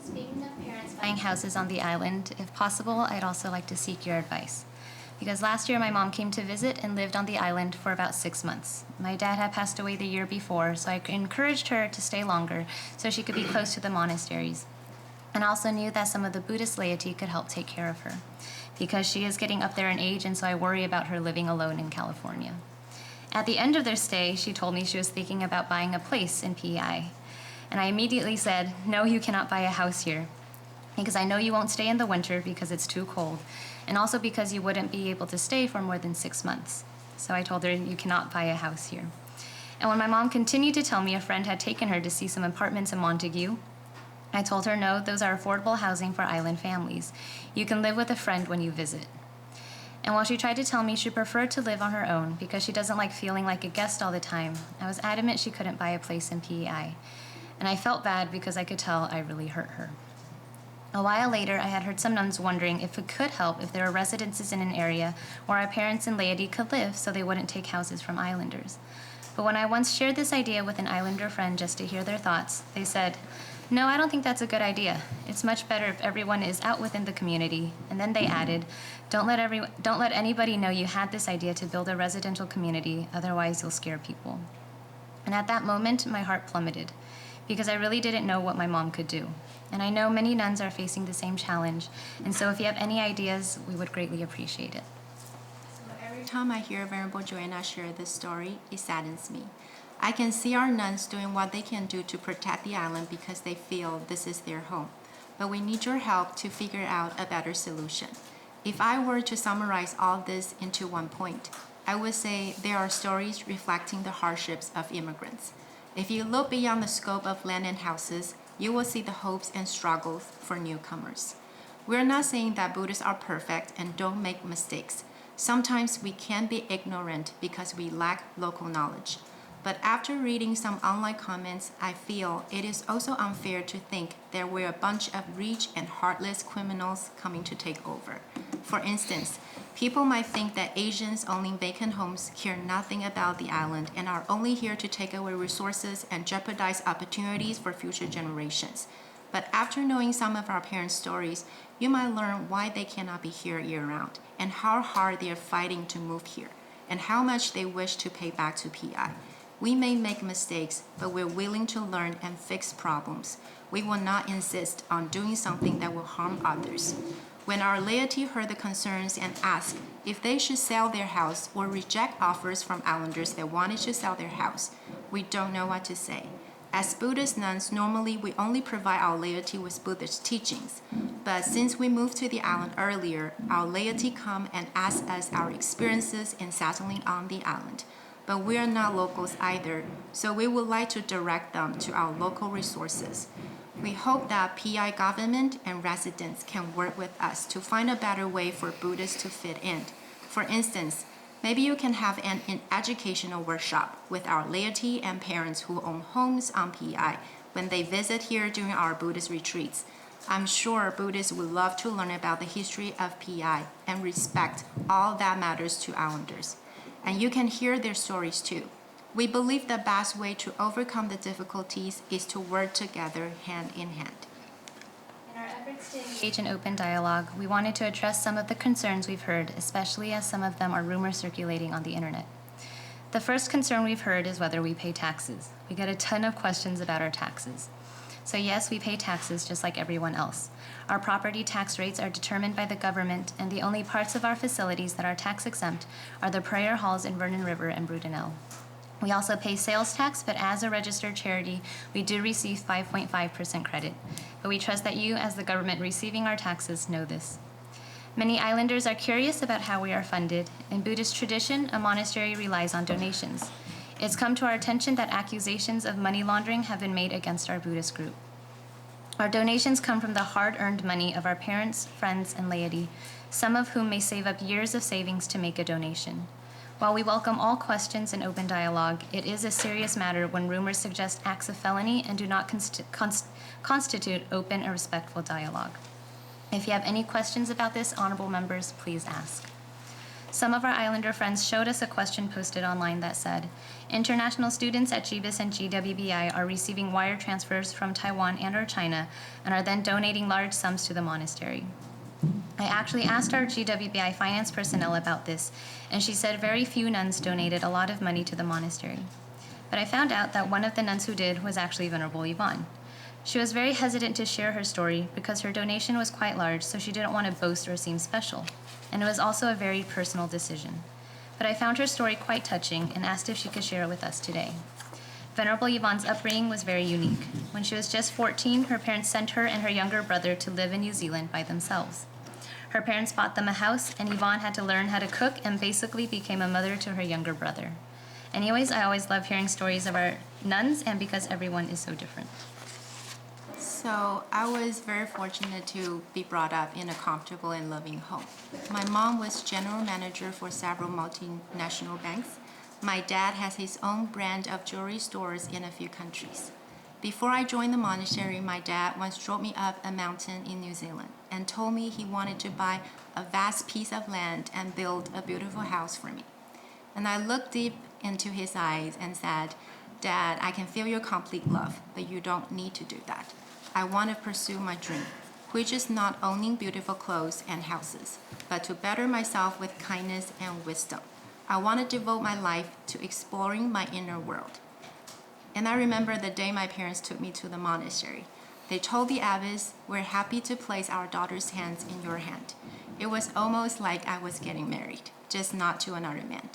Speaking of parents buying houses on the island, if possible, I'd also like to seek your advice. Because last year my mom came to visit and lived on the island for about 6 months. My dad had passed away the year before, so I encouraged her to stay longer so she could be close to the monasteries. And also knew that some of the Buddhist laity could help take care of her, because she is getting up there in age, and so I worry about her living alone in California. At the end of their stay, she told me she was thinking about buying a place in PEI. And I immediately said, "No, you cannot buy a house here, because I know you won't stay in the winter because it's too cold, and also because you wouldn't be able to stay for more than 6 months. So I told her, you cannot buy a house here. And when my mom continued to tell me a friend had taken her to see some apartments in Montague, I told her, no, those are affordable housing for island families. You can live with a friend when you visit. And while she tried to tell me she preferred to live on her own because she doesn't like feeling like a guest all the time, I was adamant she couldn't buy a place in PEI. And I felt bad because I could tell I really hurt her. A while later, I had heard some nuns wondering if it could help if there were residences in an area where our parents and laity could live so they wouldn't take houses from islanders. But when I once shared this idea with an islander friend just to hear their thoughts, they said, "No, I don't think that's a good idea. It's much better if everyone is out within the community." And then they added, don't let anybody know you had this idea to build a residential community, otherwise you'll scare people." And at that moment, my heart plummeted, because I really didn't know what my mom could do. And I know many nuns are facing the same challenge, and so if you have any ideas, we would greatly appreciate it. Every time I hear Venerable Joanna share this story, it saddens me. I can see our nuns doing what they can do to protect the island because they feel this is their home. But we need your help to figure out a better solution. If I were to summarize all this into one point, I would say there are stories reflecting the hardships of immigrants. If you look beyond the scope of land and houses, you will see the hopes and struggles for newcomers. We're not saying that Buddhists are perfect and don't make mistakes. Sometimes we can be ignorant because we lack local knowledge. But after reading some online comments, I feel it is also unfair to think there were a bunch of rich and heartless criminals coming to take over. For instance, people might think that Asians owning vacant homes care nothing about the island and are only here to take away resources and jeopardize opportunities for future generations. But after knowing some of our parents' stories, you might learn why they cannot be here year-round and how hard they are fighting to move here and how much they wish to pay back to PI. We may make mistakes, but we're willing to learn and fix problems. We will not insist on doing something that will harm others. When our laity heard the concerns and asked if they should sell their house or reject offers from islanders that wanted to sell their house, we don't know what to say. As Buddhist nuns, normally we only provide our laity with Buddhist teachings. But since we moved to the island earlier, our laity come and ask us our experiences in settling on the island. But we are not locals either, so we would like to direct them to our local resources. We hope that PI government and residents can work with us to find a better way for Buddhists to fit in. For instance, maybe you can have an educational workshop with our laity and parents who own homes on PI when they visit here during our Buddhist retreats. I'm sure Buddhists would love to learn about the history of PI and respect all that matters to islanders. And you can hear their stories too. We believe the best way to overcome the difficulties is to work together hand in hand. In our efforts to engage in open dialogue, we wanted to address some of the concerns we've heard, especially as some of them are rumors circulating on the internet. The first concern we've heard is whether we pay taxes. We get a ton of questions about our taxes. So yes, we pay taxes just like everyone else. Our property tax rates are determined by the government, and the only parts of our facilities that are tax exempt are the prayer halls in Vernon River and Brudenell. We also pay sales tax, but as a registered charity, we do receive 5.5% credit. But we trust that you, as the government receiving our taxes, know this. Many islanders are curious about how we are funded. In Buddhist tradition, a monastery relies on donations. It's come to our attention that accusations of money laundering have been made against our Buddhist group. Our donations come from the hard-earned money of our parents, friends, and laity, some of whom may save up years of savings to make a donation. While we welcome all questions and open dialogue, it is a serious matter when rumors suggest acts of felony and do not constitute open and respectful dialogue. If you have any questions about this, honorable members, please ask. Some of our islander friends showed us a question posted online that said, international students at GBIS and GWBI are receiving wire transfers from Taiwan and or China and are then donating large sums to the monastery. I actually asked our GWBI finance personnel about this, and she said very few nuns donated a lot of money to the monastery. But I found out that one of the nuns who did was actually Venerable Yvonne. She was very hesitant to share her story because her donation was quite large, so she didn't want to boast or seem special. And it was also a very personal decision. But I found her story quite touching and asked if she could share it with us today. Venerable Yvonne's upbringing was very unique. When she was just 14, her parents sent her and her younger brother to live in New Zealand by themselves. Her parents bought them a house, and Yvonne had to learn how to cook and basically became a mother to her younger brother. Anyways, I always love hearing stories of our nuns, and because everyone is so different. So I was very fortunate to be brought up in a comfortable and loving home. My mom was general manager for several multinational banks. My dad has his own brand of jewelry stores in a few countries. Before I joined the monastery, my dad once drove me up a mountain in New Zealand and told me he wanted to buy a vast piece of land and build a beautiful house for me. And I looked deep into his eyes and said, "Dad, I can feel your complete love, but you don't need to do that. I want to pursue my dream, which is not owning beautiful clothes and houses, but to better myself with kindness and wisdom. I want to devote my life to exploring my inner world." And I remember the day my parents took me to the monastery. They told the abbess, "We're happy to place our daughter's hands in your hand." It was almost like I was getting married, just not to another man.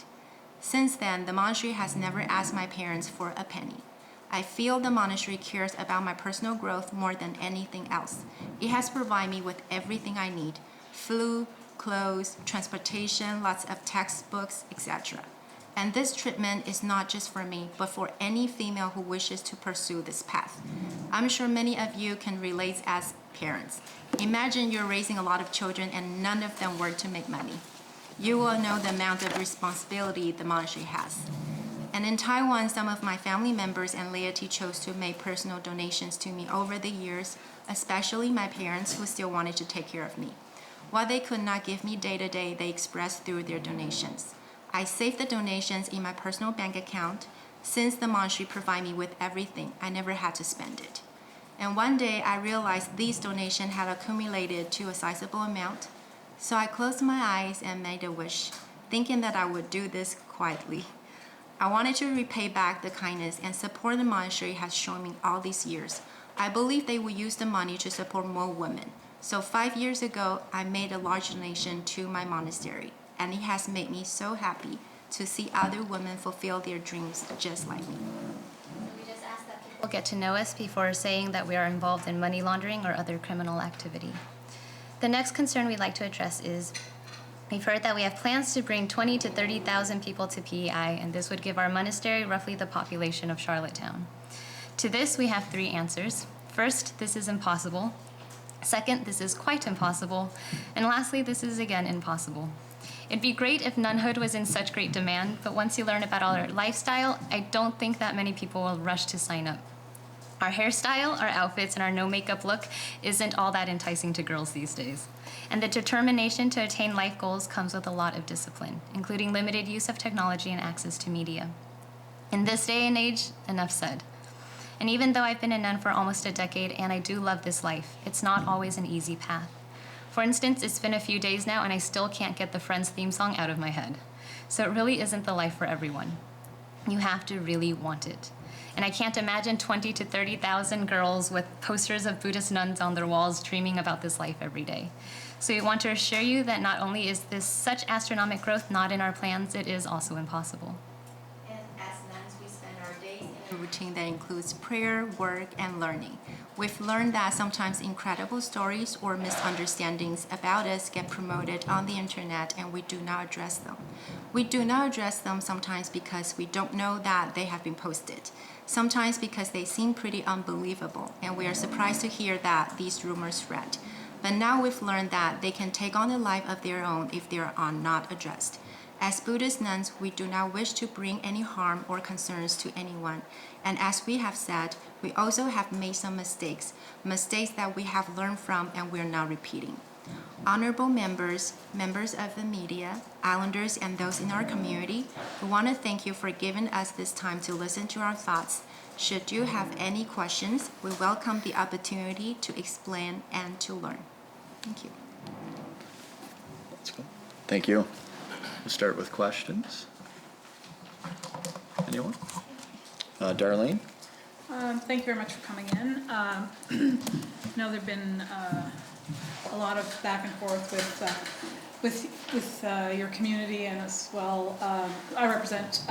Since then, the monastery has never asked my parents for a penny. I feel the monastery cares about my personal growth more than anything else. It has provided me with everything I need: food, clothes, transportation, lots of textbooks, etc. And this treatment is not just for me, but for any female who wishes to pursue this path. I'm sure many of you can relate as parents. Imagine you're raising a lot of children and none of them work to make money. You will know the amount of responsibility the monastery has. And in Taiwan, some of my family members and laity chose to make personal donations to me over the years, especially my parents who still wanted to take care of me. What they could not give me day to day, they expressed through their donations. I saved the donations in my personal bank account. Since the monastery provided me with everything, I never had to spend it. And one day I realized these donations had accumulated to a sizable amount. So I closed my eyes and made a wish, thinking that I would do this quietly. I wanted to repay back the kindness and support the monastery has shown me all these years. I believe they will use the money to support more women. So 5 years ago, I made a large donation to my monastery, and it has made me so happy to see other women fulfill their dreams just like me. We just ask that people get to know us before saying that we are involved in money laundering or other criminal activity. The next concern we'd like to address is we've heard that we have plans to bring 20 to 30,000 people to PEI, and this would give our monastery roughly the population of Charlottetown. To this, we have 3 answers. First, this is impossible. Second, this is quite impossible. And lastly, this is again impossible. It'd be great if nunhood was in such great demand, but once you learn about our lifestyle, I don't think that many people will rush to sign up. Our hairstyle, our outfits, and our no makeup look isn't all that enticing to girls these days. And the determination to attain life goals comes with a lot of discipline, including limited use of technology and access to media. In this day and age, enough said. And even though I've been a nun for almost a decade and I do love this life, it's not always an easy path. For instance, it's been a few days now and I still can't get the Friends theme song out of my head. So it really isn't the life for everyone. You have to really want it. And I can't imagine 20 to 30,000 girls with posters of Buddhist nuns on their walls dreaming about this life every day. So we want to assure you that not only is this such astronomical growth not in our plans, it is also impossible. And as nuns, we spend our days in a routine that includes prayer, work, and learning. We've learned that sometimes incredible stories or misunderstandings about us get promoted on the internet and we do not address them. We do not address them sometimes because we don't know that they have been posted. Sometimes because they seem pretty unbelievable and we are surprised to hear that these rumors spread. But now we've learned that they can take on a life of their own if they are not addressed. As Buddhist nuns, we do not wish to bring any harm or concerns to anyone. And as we have said, we also have made some mistakes that we have learned from and we're now repeating. Honorable members, members of the media, islanders, and those in our community, we want to thank you for giving us this time to listen to our thoughts. Should you have any questions, we welcome the opportunity to explain and to learn. Thank you. That's good. Thank you. We'll start with questions. Anyone? Darlene? Thank you very much for coming in. I know there have been a lot of back and forth with your community, and as well, I represent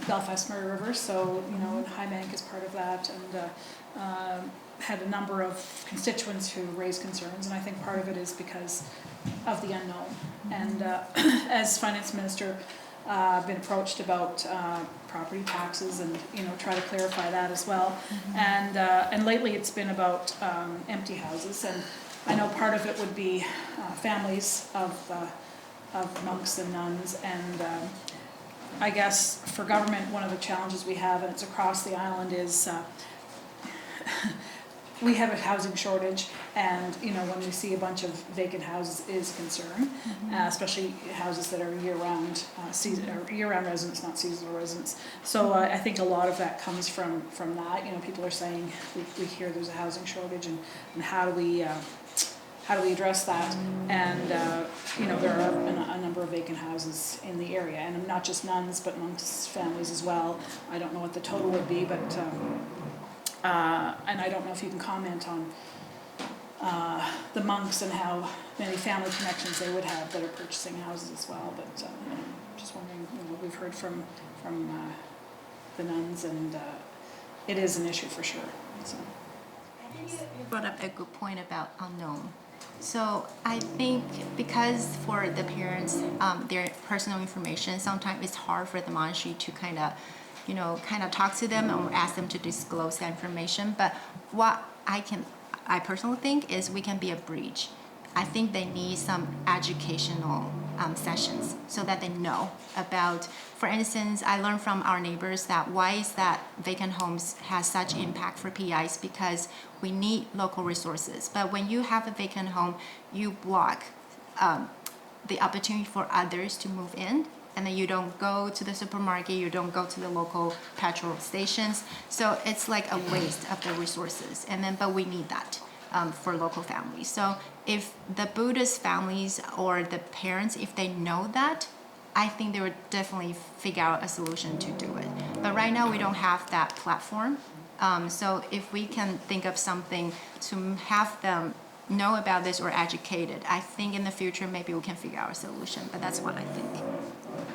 Belfast Murray River, so and High Bank is part of that, and had a number of constituents who raised concerns, and I think part of it is because of the unknown. And as finance minister, I've been approached about property taxes and try to clarify that as well. And lately it's been about empty houses, and I know part of it would be families of monks and nuns, and I guess for government one of the challenges we have, and it's across the island, is we have a housing shortage, and when we see a bunch of vacant houses is a concern, especially houses that are year-round, year-round residents, not seasonal residents. So I think a lot of that comes from that. People are saying we hear there's a housing shortage, and how do we address that? And there are a number of vacant houses in the area, and not just nuns, but monks' families as well. I don't know what the total would be, but and I don't know if you can comment on the monks and how many family connections they would have that are purchasing houses as well. But just wondering, we've heard from the nuns, and it is an issue for sure. So. I think you brought up a good point about unknown. So I think because for the parents, their personal information, sometimes it's hard for the monastery to kind of talk to them or ask them to disclose that information. But what I personally think is we can be a bridge. I think they need some educational sessions so that they know about, for instance, I learned from our neighbors that why is that vacant homes has such impact for PIs, because we need local resources. But when you have a vacant home, you block the opportunity for others to move in, and then you don't go to the supermarket, you don't go to the local petrol stations. So it's like a waste of the resources. But we need that for local families. So if the Buddhist families or the parents, if they know that, I think they would definitely figure out a solution to do it. But right now we don't have that platform. So if we can think of something to have them know about this or educated, I think in the future maybe we can figure out a solution. But that's what I think.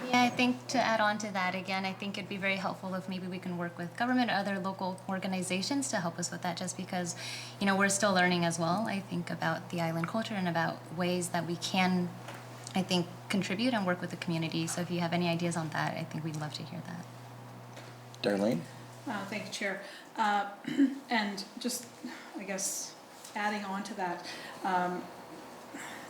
Yeah, I think to add on to that, again, I think it'd be very helpful if maybe we can work with government or other local organizations to help us with that, just because, we're still learning as well, I think, about the island culture and about ways that we can, I think, contribute and work with the community. So if you have any ideas on that, I think we'd love to hear that. Darlene? Thank you, Chair. And just, I guess, adding on to that,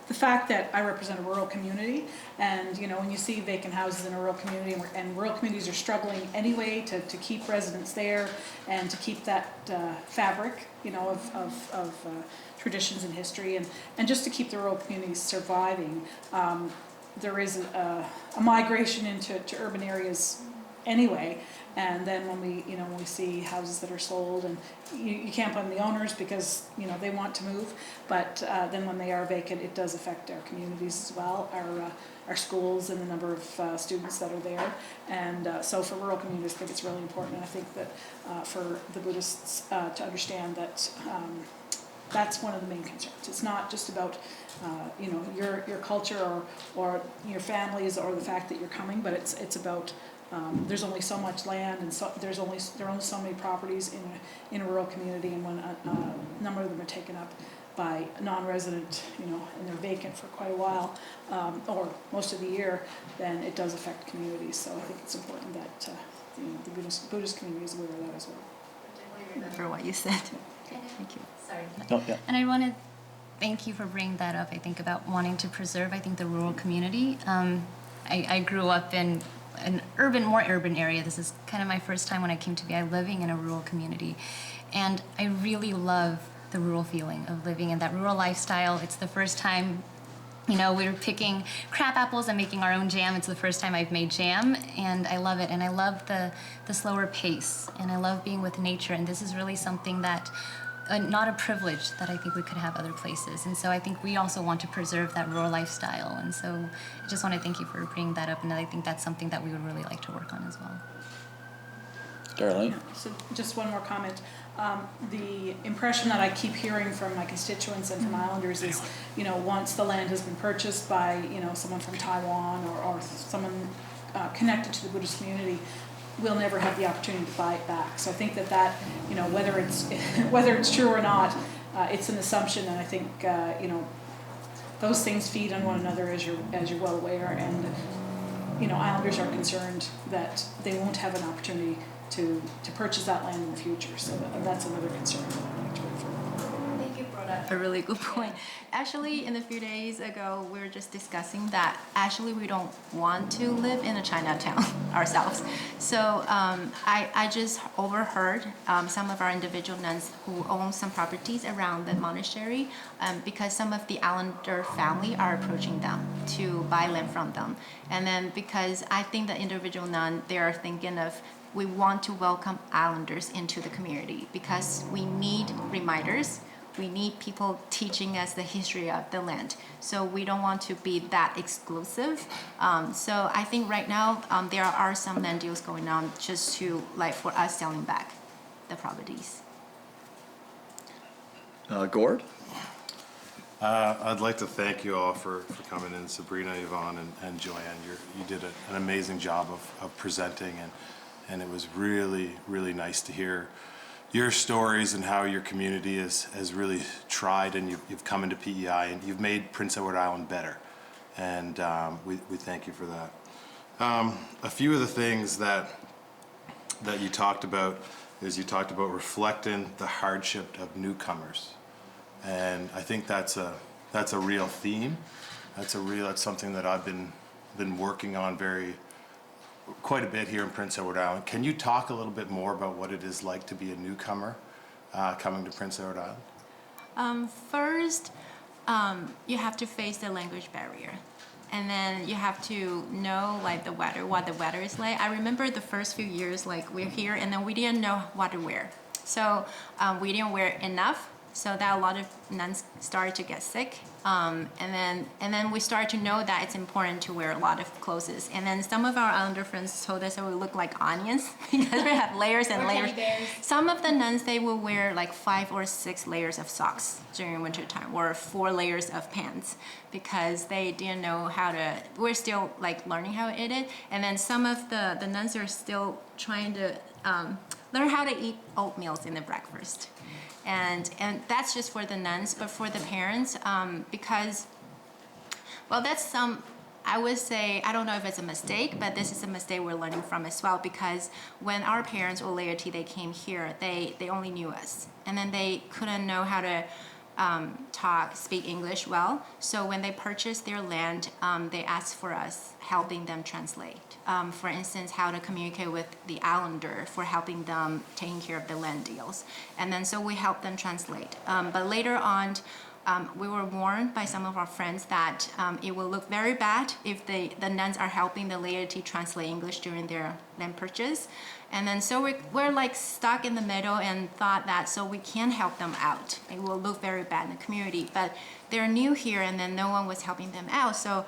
the fact that I represent a rural community, and when you see vacant houses in a rural community, and rural communities are struggling anyway to keep residents there and to keep that fabric, of traditions and history, and just to keep the rural communities surviving, there is a migration into urban areas anyway. And then when we see houses that are sold, and you can't blame the owners because they want to move, but then when they are vacant, it does affect our communities as well, our schools and the number of students that are there. And so for rural communities, I think it's really important. And I think that for the Buddhists to understand that that's one of the main concerns. It's not just about your culture or your families or the fact that you're coming, but it's about there's only so much land, and there are only so many properties in a rural community, and when a number of them are taken up by non-resident, and they're vacant for quite a while, or most of the year, then it does affect communities. So I think it's important that the Buddhist community is aware of that as well. For what you said. Thank you. Sorry. No, yeah. And I want to thank you for bringing that up. I think about wanting to preserve, I think, the rural community. I grew up in an more urban area. This is kind of my first time when I came to BI living in a rural community. And I really love the rural feeling of living in that rural lifestyle. It's the first time, we were picking crab apples and making our own jam. It's the first time I've made jam, and I love it. And I love the slower pace, and I love being with nature. And this is really something that not a privilege that I think we could have other places. And so I think we also want to preserve that rural lifestyle. And so I just want to thank you for bringing that up, and I think that's something that we would really like to work on as well. Darlene? So just one more comment. The impression that I keep hearing from my constituents and from Islanders is, once the land has been purchased by, someone from Taiwan or someone connected to the Buddhist community, we'll never have the opportunity to buy it back. So I think that whether it's true or not, it's an assumption, and I think those things feed on one another, as you're well aware. And Islanders are concerned that they won't have an opportunity to purchase that land in the future. So that's another concern that I'd like to bring forward. I think you brought up a really good point. Actually, in a few days ago, we were just discussing that actually we don't want to live in a Chinatown ourselves. So I just overheard some of our individual nuns who own some properties around the monastery because some of the Islander family are approaching them to buy land from them. And then because I think the individual nun, they are thinking of we want to welcome Islanders into the community because we need reminders. We need people teaching us the history of the land. So we don't want to be that exclusive. So I think right now there are some land deals going on just to like for us selling back the properties. Gord? I'd like to thank you all for coming in, Sabrina, Yvonne, and Joanne. You did an amazing job of presenting, and it was really, really nice to hear your stories and how your community has really tried, and you've come into PEI and you've made Prince Edward Island better, and we thank you for that. A few of the things that you talked about is you talked about reflecting the hardship of newcomers, and I think that's a real theme. That's something that I've been working on quite a bit here in Prince Edward Island. Can you talk a little bit more about what it is like to be a newcomer coming to Prince Edward Island? First, you have to face the language barrier. And then you have to know like the weather, what the weather is like. I remember the first few years, like we're here and then we didn't know what to wear. So we didn't wear enough. So that a lot of nuns started to get sick. And then we started to know that it's important to wear a lot of clothes. And then some of our Islander friends told us that we look like onions because we have layers and layers. Some of the nuns, they will wear like 5 or 6 layers of socks during winter time or 4 layers of pants because they didn't know how to, we're still like learning how to eat it. And then some of the nuns are still trying to learn how to eat oatmeal in the breakfast. And that's just for the nuns, but for the parents, because, well, that's I would say, I don't know if it's a mistake, but this is a mistake we're learning from as well, because when our parents or laity, they came here, they only knew us, and then they couldn't know how to speak English well. So when they purchased their land, they asked for us helping them translate. For instance, how to communicate with the Islander for helping them taking care of the land deals. And then so we helped them translate. But later on, we were warned by some of our friends that it will look very bad if the nuns are helping the laity translate English during their land purchase. And then so we're like stuck in the middle and thought that so we can help them out. It will look very bad in the community, but they're new here and then no one was helping them out. So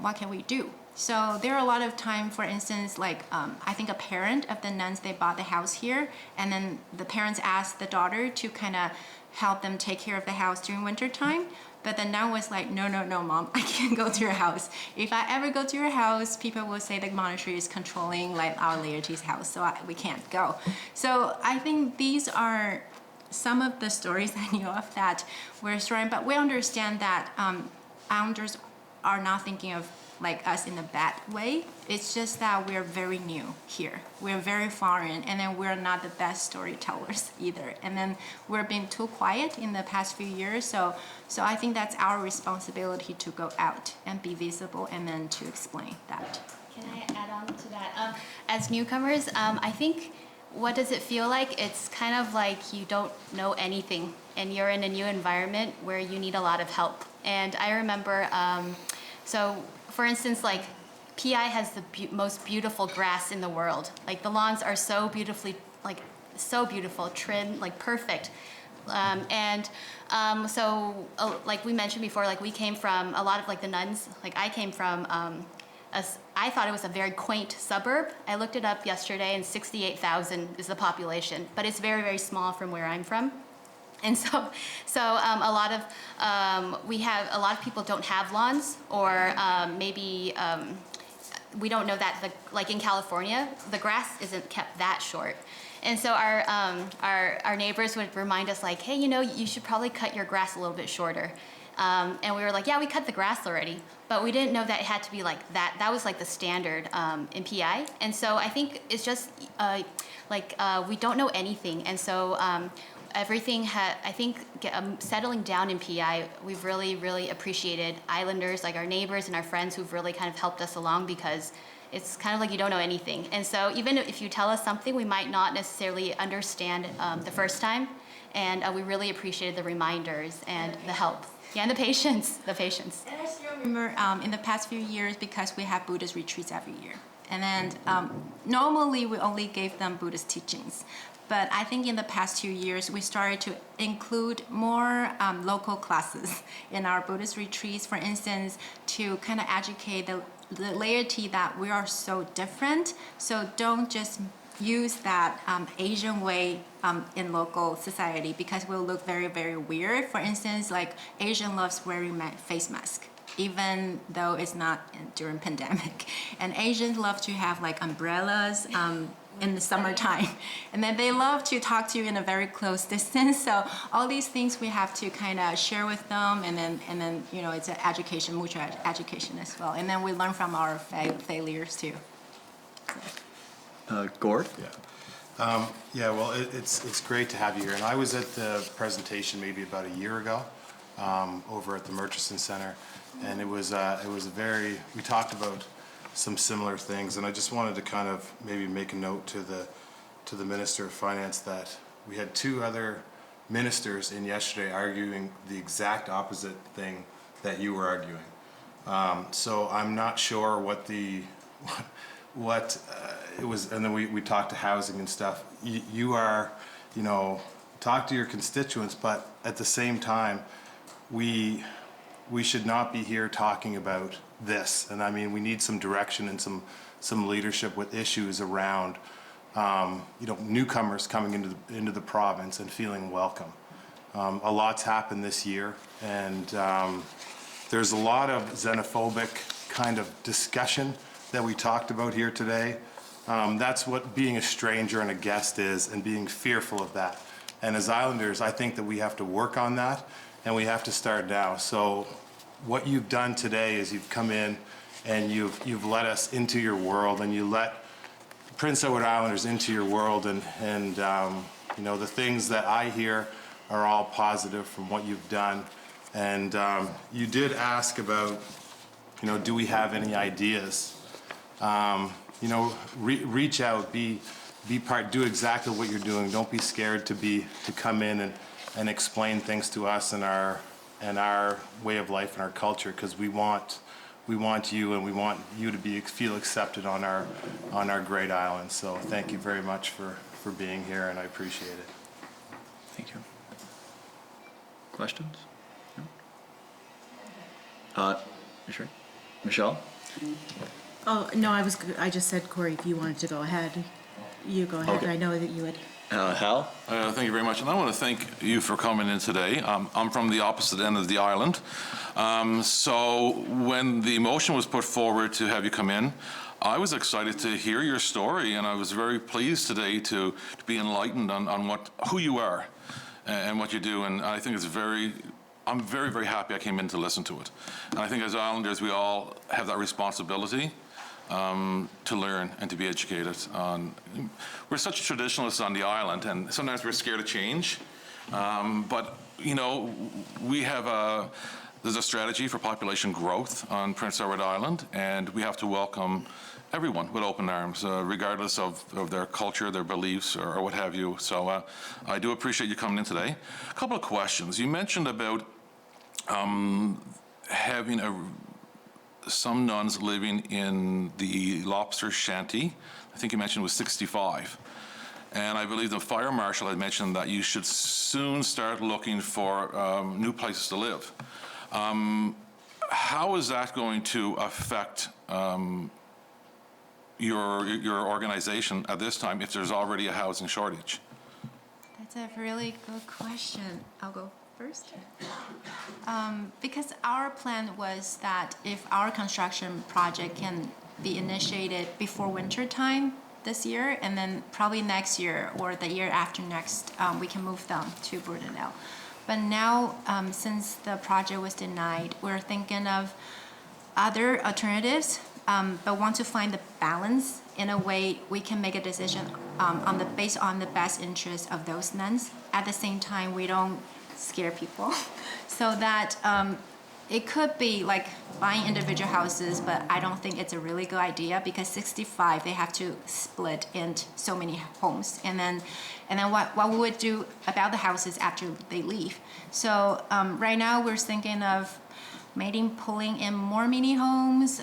what can we do? So there are a lot of time, for instance, like I think a parent of the nuns, they bought the house here and then the parents asked the daughter to kind of help them take care of the house during winter time. But the nun was like, no, mom, I can't go to your house. If I ever go to your house, people will say the monastery is controlling like our laity's house, so we can't go. So I think these are some of the stories I knew of that we're starting, but we understand that Islanders are not thinking of like us in a bad way. It's just that we're very new here. We're very foreign, and then we're not the best storytellers either. And then we're being too quiet in the past few years. So I think that's our responsibility to go out and be visible and then to explain that. Can I add on to that? As newcomers, I think, what does it feel like? It's kind of like you don't know anything and you're in a new environment where you need a lot of help. And I remember, so for instance, like PI has the most beautiful grass in the world. Like the lawns are so beautifully, like so beautiful, trimmed, like perfect. So like we mentioned before, like we came from a lot of like the nuns, like I came from, I thought it was a very quaint suburb. I looked it up yesterday and 68,000 is the population, but it's very, very small from where I'm from. And so a lot of people don't have lawns, or maybe we don't know that like in California, the grass isn't kept that short. And so our neighbors would remind us like, hey, you should probably cut your grass a little bit shorter. And we were like, yeah, we cut the grass already, but we didn't know that it had to be like that. That was like the standard in PI. And so I think it's just we don't know anything. And so everything I think settling down in PI, we've really appreciated Islanders, like our neighbors and our friends who've really kind of helped us along, because it's kind of like you don't know anything. And so even if you tell us something, we might not necessarily understand the first time. And we really appreciated the reminders and the help. Yeah, and the patience. And I still remember in the past few years, because we have Buddhist retreats every year. And then normally we only gave them Buddhist teachings. But I think in the past 2 years, we started to include more local classes in our Buddhist retreats, for instance, to kind of educate the laity that we are so different. So don't just use that Asian way in local society, because we'll look very weird. For instance, like Asian loves wearing face mask, even though it's not during pandemic. And Asians love to have like umbrellas in the summertime. And then they love to talk to you in a very close distance. So all these things we have to kind of share with them, and then you know, it's an education, mutual education as well. And then we learn from our failures too. Gord? Yeah, well, it's great to have you here. And I was at the presentation maybe about a year ago over at the Murchison Center, and it was a very, we talked about some similar things, and I just wanted to kind of maybe make a note to the Minister of Finance that we had 2 other ministers in yesterday arguing the exact opposite thing that you were arguing. So I'm not sure what it was, and then we talked to housing and stuff. You are, you know, talk to your constituents, but at the same time, we should not be here talking about this. And I mean, we need some direction and some leadership with issues around, you know, newcomers coming into the province and feeling welcome. A lot's happened this year, and there's a lot of xenophobic kind of discussion that we talked about here today. That's what being a stranger and a guest is, and being fearful of that. And as Islanders, I think that we have to work on that, and we have to start now. So what you've done today is you've come in and you've let us into your world, and you let Prince Edward Islanders into your world, and you know, the things that I hear are all positive from what you've done. And you did ask about, you know, do we have any ideas? You know, reach out, be part, do exactly what you're doing. Don't be scared to come in and explain things to us and our way of life and our culture, because we want you, and we want you to feel accepted on our great island. So thank you very much for being here, and I appreciate it. Thank you. Questions? No? You sure? Michelle? Oh, no, I just said, Corey, if you wanted to go ahead, you go ahead. Okay. I know that you would. Hal? Thank you very much, and I want to thank you for coming in today. I'm from the opposite end of the island, so when the motion was put forward to have you come in, I was excited to hear your story, and I was very pleased today to be enlightened on who you are and what you do, and I think I'm very happy I came in to listen to it. And I think as Islanders, we all have that responsibility to learn and to be educated. We're such traditionalists on the island, and sometimes we're scared of change. But you know, there's a strategy for population growth on Prince Edward Island, and we have to welcome everyone with open arms, regardless of their culture, their beliefs, or what have you. So I do appreciate you coming in today. A couple of questions. You mentioned about having some nuns living in the lobster shanty. I think you mentioned it was 65. And I believe the fire marshal had mentioned that you should soon start looking for new places to live. How is that going to affect your organization at this time if there's already a housing shortage? That's a really good question. I'll go first. Because our plan was that if our construction project can be initiated before winter time this year, and then probably next year or the year after next, we can move them to Brudenell. But now, since the project was denied, we're thinking of other alternatives. but want to find the balance in a way we can make a decision based on the best interest of those nuns. At the same time, we don't scare people, so that it could be like buying individual houses, but I don't think it's a really good idea because 65 they have to split into so many homes, and then what we would do about the houses after they leave. So right now we're thinking of maybe pulling in more mini homes,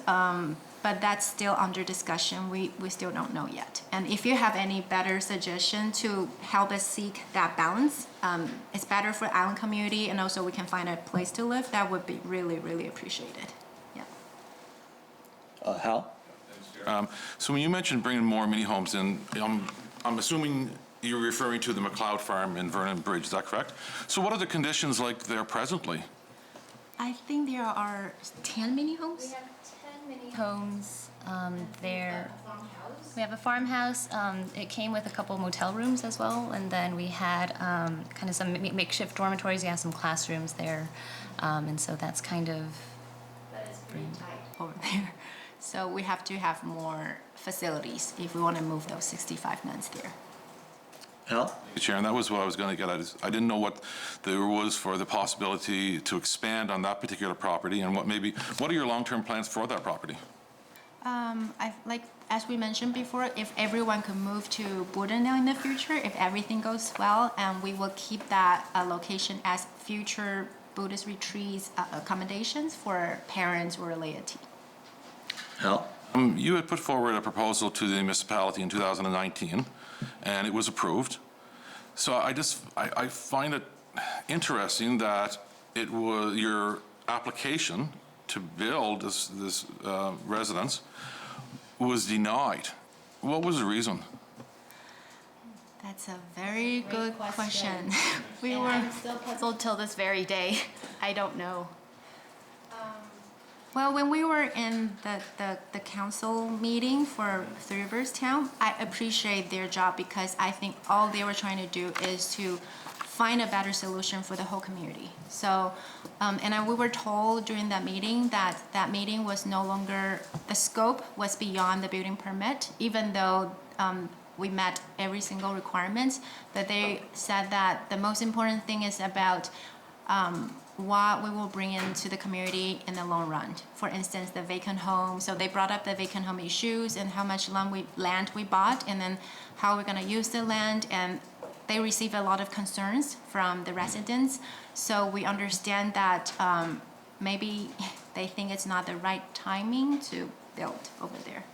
but that's still under discussion. We still don't know yet. And if you have any better suggestion to help us seek that balance, it's better for the island community, and also we can find a place to live, that would be really, really appreciated. Yeah. Hal? So when you mentioned bringing more mini homes in, I'm assuming you're referring to the McLeod Farm in Vernon Bridge, is that correct? So what are the conditions like there presently? I think there are 10 mini homes. We have 10 mini homes there. We have a farmhouse. It came with a couple motel rooms as well, and then we had kind of some makeshift dormitories. We have some classrooms there, and so that's kind of. That is pretty tight over there. So we have to have more facilities if we want to move those 65 nuns there. Hal? Chair, and that was what I was going to get at. Is I didn't know what there was for the possibility to expand on that particular property, and what are your long-term plans for that property? As we mentioned before, if everyone could move to Budapest in the future, if everything goes well, and we will keep that location as future Buddhist retreats accommodations for parents or laity. Hal? You had put forward a proposal to the municipality in 2019, and it was approved. So I find it interesting that it was your application to build this residence was denied. What was the reason? That's a very good question. I'm still puzzled till this very day. I don't know. Well, when we were in the council meeting for Three Rivers Town, I appreciate their job because I think all they were trying to do is to find a better solution for the whole community. So, we were told during that meeting that that meeting was no longer, the scope was beyond the building permit, even though we met every single requirement, that they said that the most important thing is about what we will bring into the community in the long run. For instance, the vacant home. So they brought up the vacant home issues and how much land we bought, and then how we're going to use the land. And they receive a lot of concerns from the residents. So we understand that maybe they think it's not the right timing to build over there.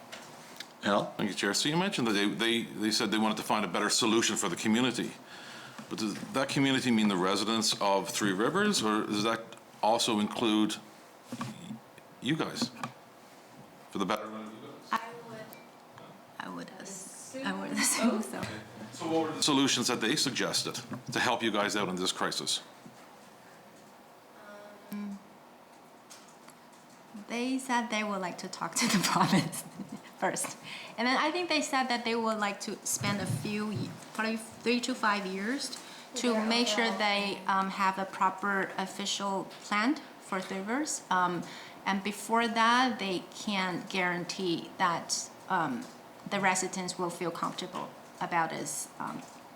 Hal? Thank you, Chair. So you mentioned that they said they wanted to find a better solution for the community. But does that community mean the residents of Three Rivers, or does that also include you guys? For the betterment of you guys? I would assume so. So what were the solutions that they suggested to help you guys out in this crisis? They said they would like to talk to the province first. And then I think they said that they would like to spend probably 3 to 5 years to make sure they have a proper official plan for Three Rivers. And before that, they can't guarantee that the residents will feel comfortable about us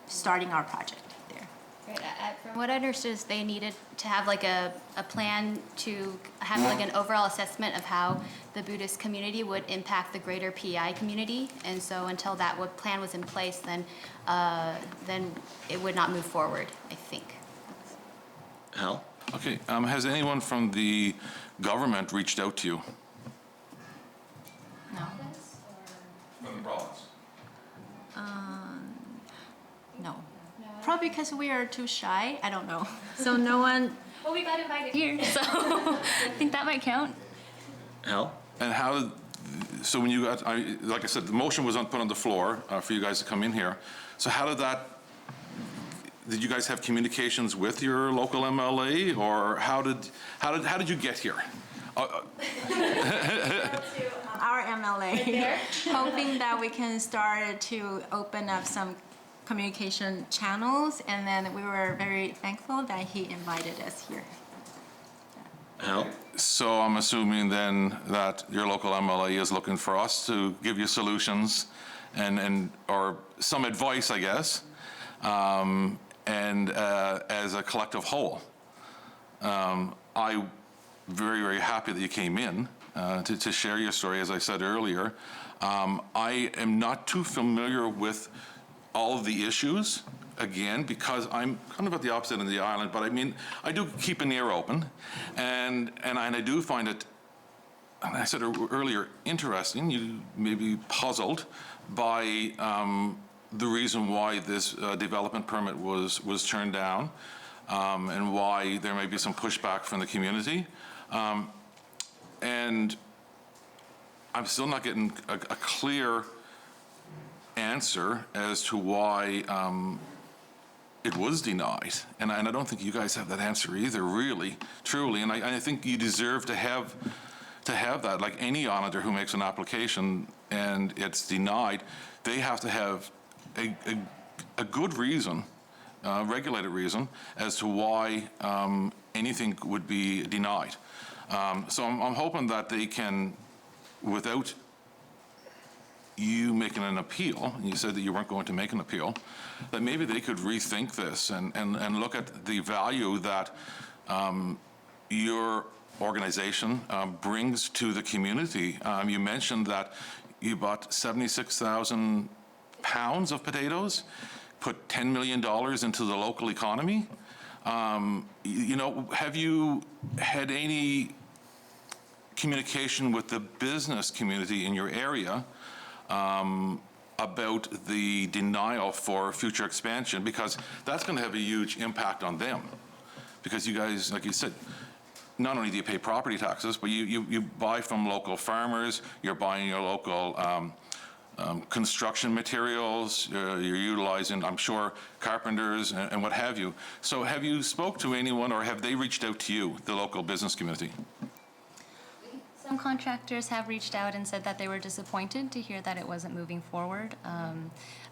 starting our project there. Right. From what I understood, is they needed to have like a plan to have like an overall assessment of how the Buddhist community would impact the greater PEI community. And so until that plan was in place, then it would not move forward, I think. Hal? Okay, has anyone from the government reached out to you? No. From the province? No. Probably because we are too shy. I don't know. So no one. Well, we got invited here, so I think that might count. Hal? And so when you got, like I said, the motion was put on the floor for you guys to come in here. So did you guys have communications with your local MLA, or how did you get here? Our MLA, hoping that we can start to open up some communication channels, and then we were very thankful that he invited us here. Hal? So I'm assuming then that your local MLA is looking for us to give you solutions or some advice, I guess, and as a collective whole. I'm very, very happy that you came in to share your story, as I said earlier. I am not too familiar with all of the issues, again, because I'm kind of at the opposite end of the island, but I mean, I do keep an ear open, and I do find it, and I said earlier, interesting, you may be puzzled by the reason why this development permit was turned down, and why there may be some pushback from the community. And I'm still not getting a clear answer as to why it was denied. And I don't think you guys have that answer either, really, truly. And I think you deserve to have that. Like any auditor who makes an application and it's denied, they have to have a good reason, regulated reason, as to why anything would be denied. So I'm hoping that they can, without you making an appeal, and you said that you weren't going to make an appeal, that maybe they could rethink this and look at the value that your organization brings to the community. You mentioned that you bought 76,000 pounds of potatoes, put $10 million into the local economy. You know, have you had any communication with the business community in your area about the denial for future expansion? Because that's going to have a huge impact on them. Because you guys, like you said, not only do you pay property taxes, but you buy from local farmers, you're buying your local construction materials, you're utilizing, I'm sure, carpenters and what have you. So have you spoke to anyone, or have they reached out to you, the local business community? Some contractors have reached out and said that they were disappointed to hear that it wasn't moving forward.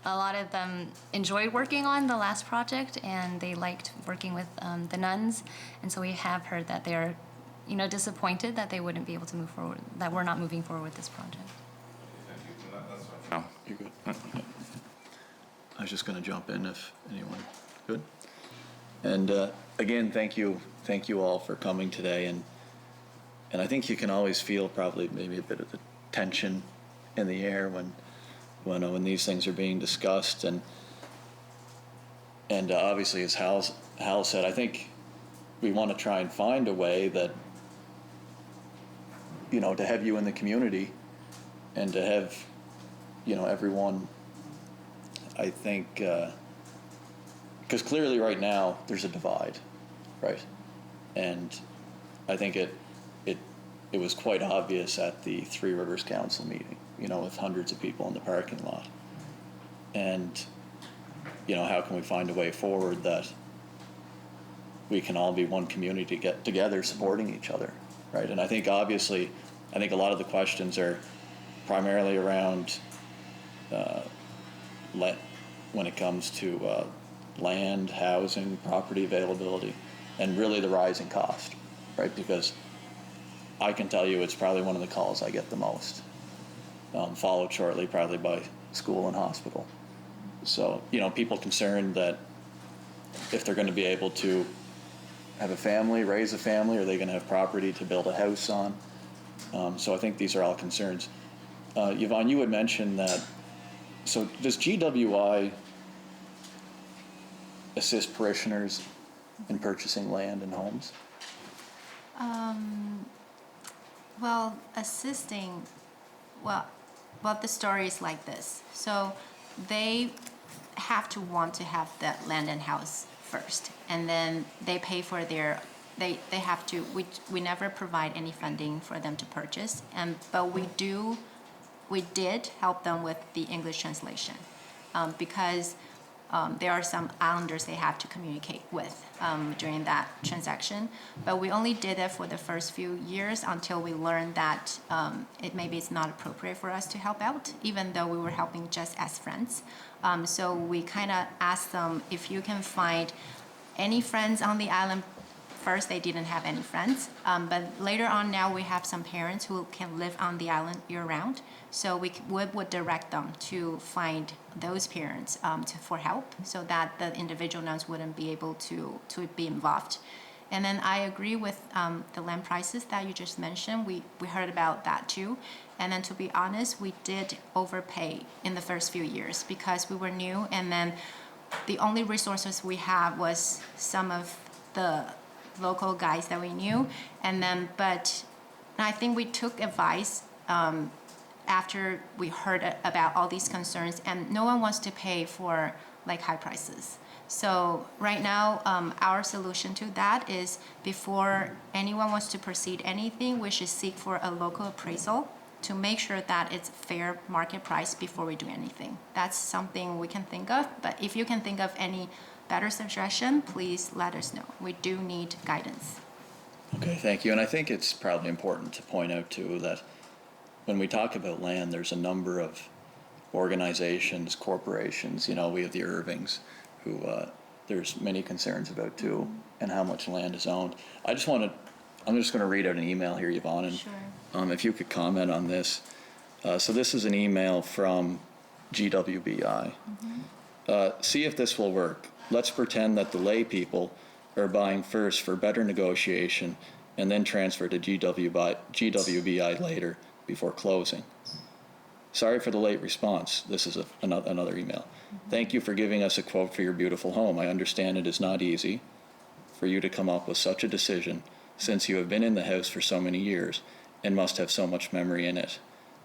A lot of them enjoyed working on the last project, and they liked working with the Nuns, and so we have heard that they're, you know, disappointed that they wouldn't be able to move forward, that we're not moving forward with this project. No. You're good. I was just going to jump in if anyone could. And again, thank you all for coming today. And I think you can always feel probably maybe a bit of the tension in the air when these things are being discussed. And obviously, as Hal said, I think we want to try and find a way that, you know, to have you in the community and to have, you know, everyone, I think, because clearly right now there's a divide, right? And I think it was quite obvious at the Three Rivers Council meeting, you know, with hundreds of people in the parking lot. And, you know, how can we find a way forward that we can all be one community to get together supporting each other, right? And I think obviously, a lot of the questions are primarily around when it comes to land, housing, property availability, and really the rising cost, right? Because I can tell you it's probably one of the calls I get the most, followed shortly probably by school and hospital. So, you know, people concerned that if they're going to be able to have a family, raise a family, are they going to have property to build a house on? So I think these are all concerns. Yvonne, you had mentioned that, so does GWI assist parishioners in purchasing land and homes? Well, assisting, well, the story is like this. So they have to want to have that land and house first, and then they pay for their, they have to, we never provide any funding for them to purchase, but we did help them with the English translation, because there are some islanders they have to communicate with during that transaction. But we only did it for the first few years until we learned that maybe it's not appropriate for us to help out, even though we were helping just as friends. So we kind of asked them, if you can find any friends on the island first they didn't have any friends, but later on now we have some parents who can live on the island year-round. So we would direct them to find those parents for help so that the individual nuns wouldn't be able to be involved. And then I agree with the land prices that you just mentioned. We heard about that too. And then to be honest, we did overpay in the first few years because we were new, and then the only resources we had was some of the local guys that we knew. And then, but I think we took advice after we heard about all these concerns, and no one wants to pay for like high prices. So right now, our solution to that is before anyone wants to proceed anything, we should seek for a local appraisal to make sure that it's fair market price before we do anything. That's something we can think of, but if you can think of any better suggestion, please let us know. We do need guidance. Okay, thank you. And I think it's probably important to point out too that when we talk about land, there's a number of organizations, corporations, we have the Irvings, who there's many concerns about too, and how much land is owned. I'm just going to read out an email here, Yvonne, and Sure. If you could comment on this. So this is an email from GWBI. See if this will work. Let's pretend that the lay people are buying first for better negotiation and then transfer to GWBI later before closing. Sorry for the late response. This is another email. Thank you for giving us a quote for your beautiful home. I understand it is not easy for you to come up with such a decision since you have been in the house for so many years and must have so much memory in it.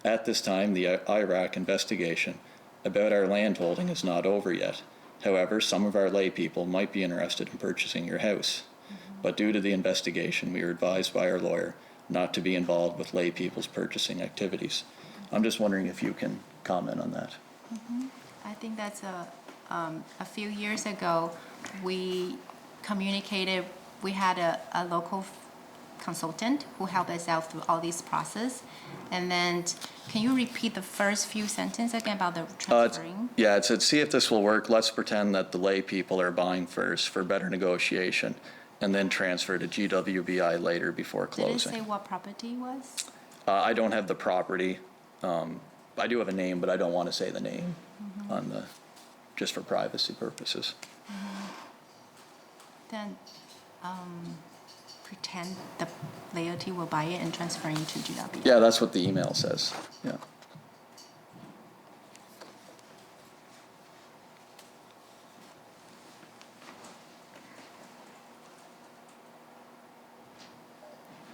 At this time, the Iraq investigation about our land holding is not over yet. However, some of our lay people might be interested in purchasing your house. But due to the investigation, we are advised by our lawyer not to be involved with lay people's purchasing activities. I'm just wondering if you can comment on that. I think that's a few years ago, we communicated, we had a local consultant who helped us out through all these process. And then, can you repeat the first few sentences again about the transferring? It said, see if this will work. Let's pretend that the lay people are buying first for better negotiation and then transfer to GWBI later before closing. Did it say what property was? I don't have the property. I do have a name, but I don't want to say the name just for privacy purposes. Then pretend the laity will buy it and transfer it to GWBI. Yeah, that's what the email says. Yeah.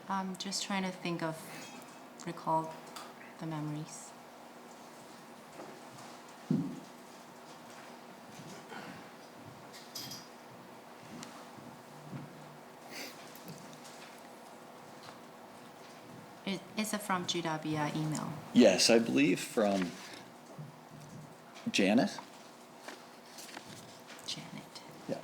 I'm just trying to recall the memories. It's from GWBI email. Yes, I believe from Janet. Janet. Yeah.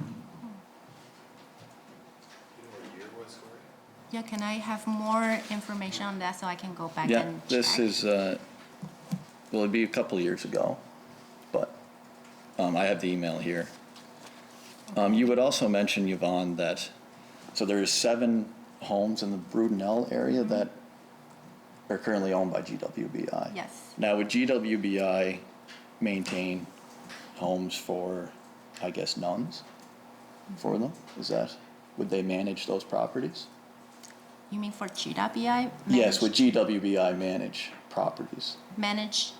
Yeah, can I have more information on that so I can go back Yeah, and check? this is, it'd be a couple of years ago, but I have the email here. You would also mention, Yvonne, that, so there's 7 homes in the Brudenell area that are currently owned by GWBI. Yes. Now, would GWBI maintain homes for, I guess, nuns for them? Would they manage those properties? You mean for GWBI? Yes, would GWBI manage properties? Manage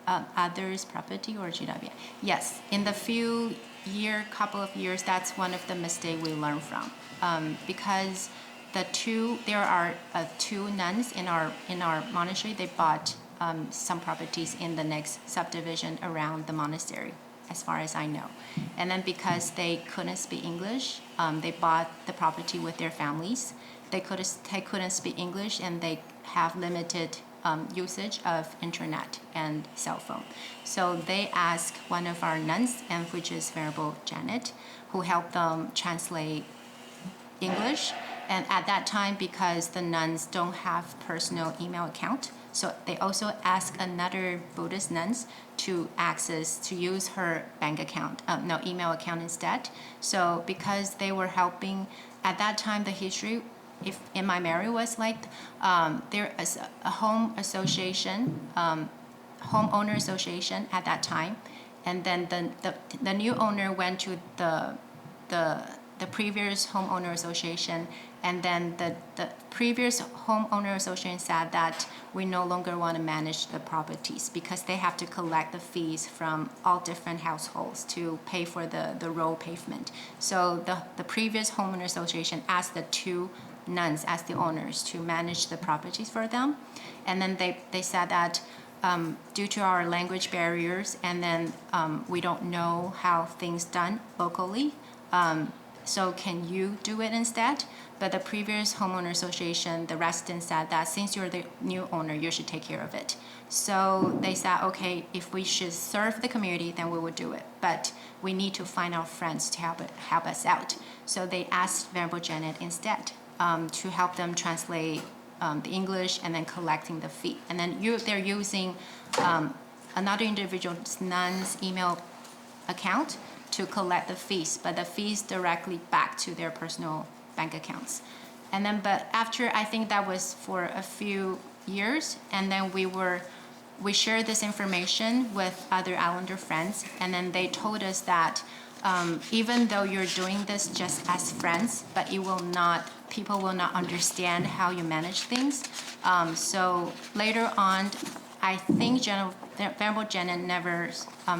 others' property or GWBI? Yes. In the couple of years, that's one of the mistakes we learned from. Because there are 2 nuns in our monastery. They bought some properties in the next subdivision around the monastery, as far as I know. And then because they couldn't speak English, they bought the property with their families. They couldn't speak English, and they have limited usage of internet and cell phone. So they asked one of our nuns, and which is Venerable Janet, who helped them translate English. And at that time, because the nuns don't have personal email account, So they also asked another Buddhist nuns to use her bank account, email account instead. So because they were helping at that time, the history, if in my memory was like, there is a home association, homeowner association at that time, and then the new owner went to the previous homeowner association, and then the previous homeowner association said that we no longer want to manage the properties because they have to collect the fees from all different households to pay for the road pavement. So the previous homeowner association asked the two nuns as the owners to manage the properties for them, and then they said that due to our language barriers, and then we don't know how things done locally, so can you do it instead? But the previous homeowner association, the residents said that since you're the new owner, you should take care of it. So they said, okay, if we should serve the community, then we will do it. But we need to find our friends to help us out. So they asked Venerable Janet instead to help them translate the English and then collecting the fee. And then they're using another individual's nun's email account to collect the fees, but the fees directly back to their personal bank accounts. And then, but after, I think that was for a few years, and then we shared this information with other Islander friends, and then they told us that even though you're doing this just as friends, but people will not understand how you manage things. So later on, I think Venerable Janet never,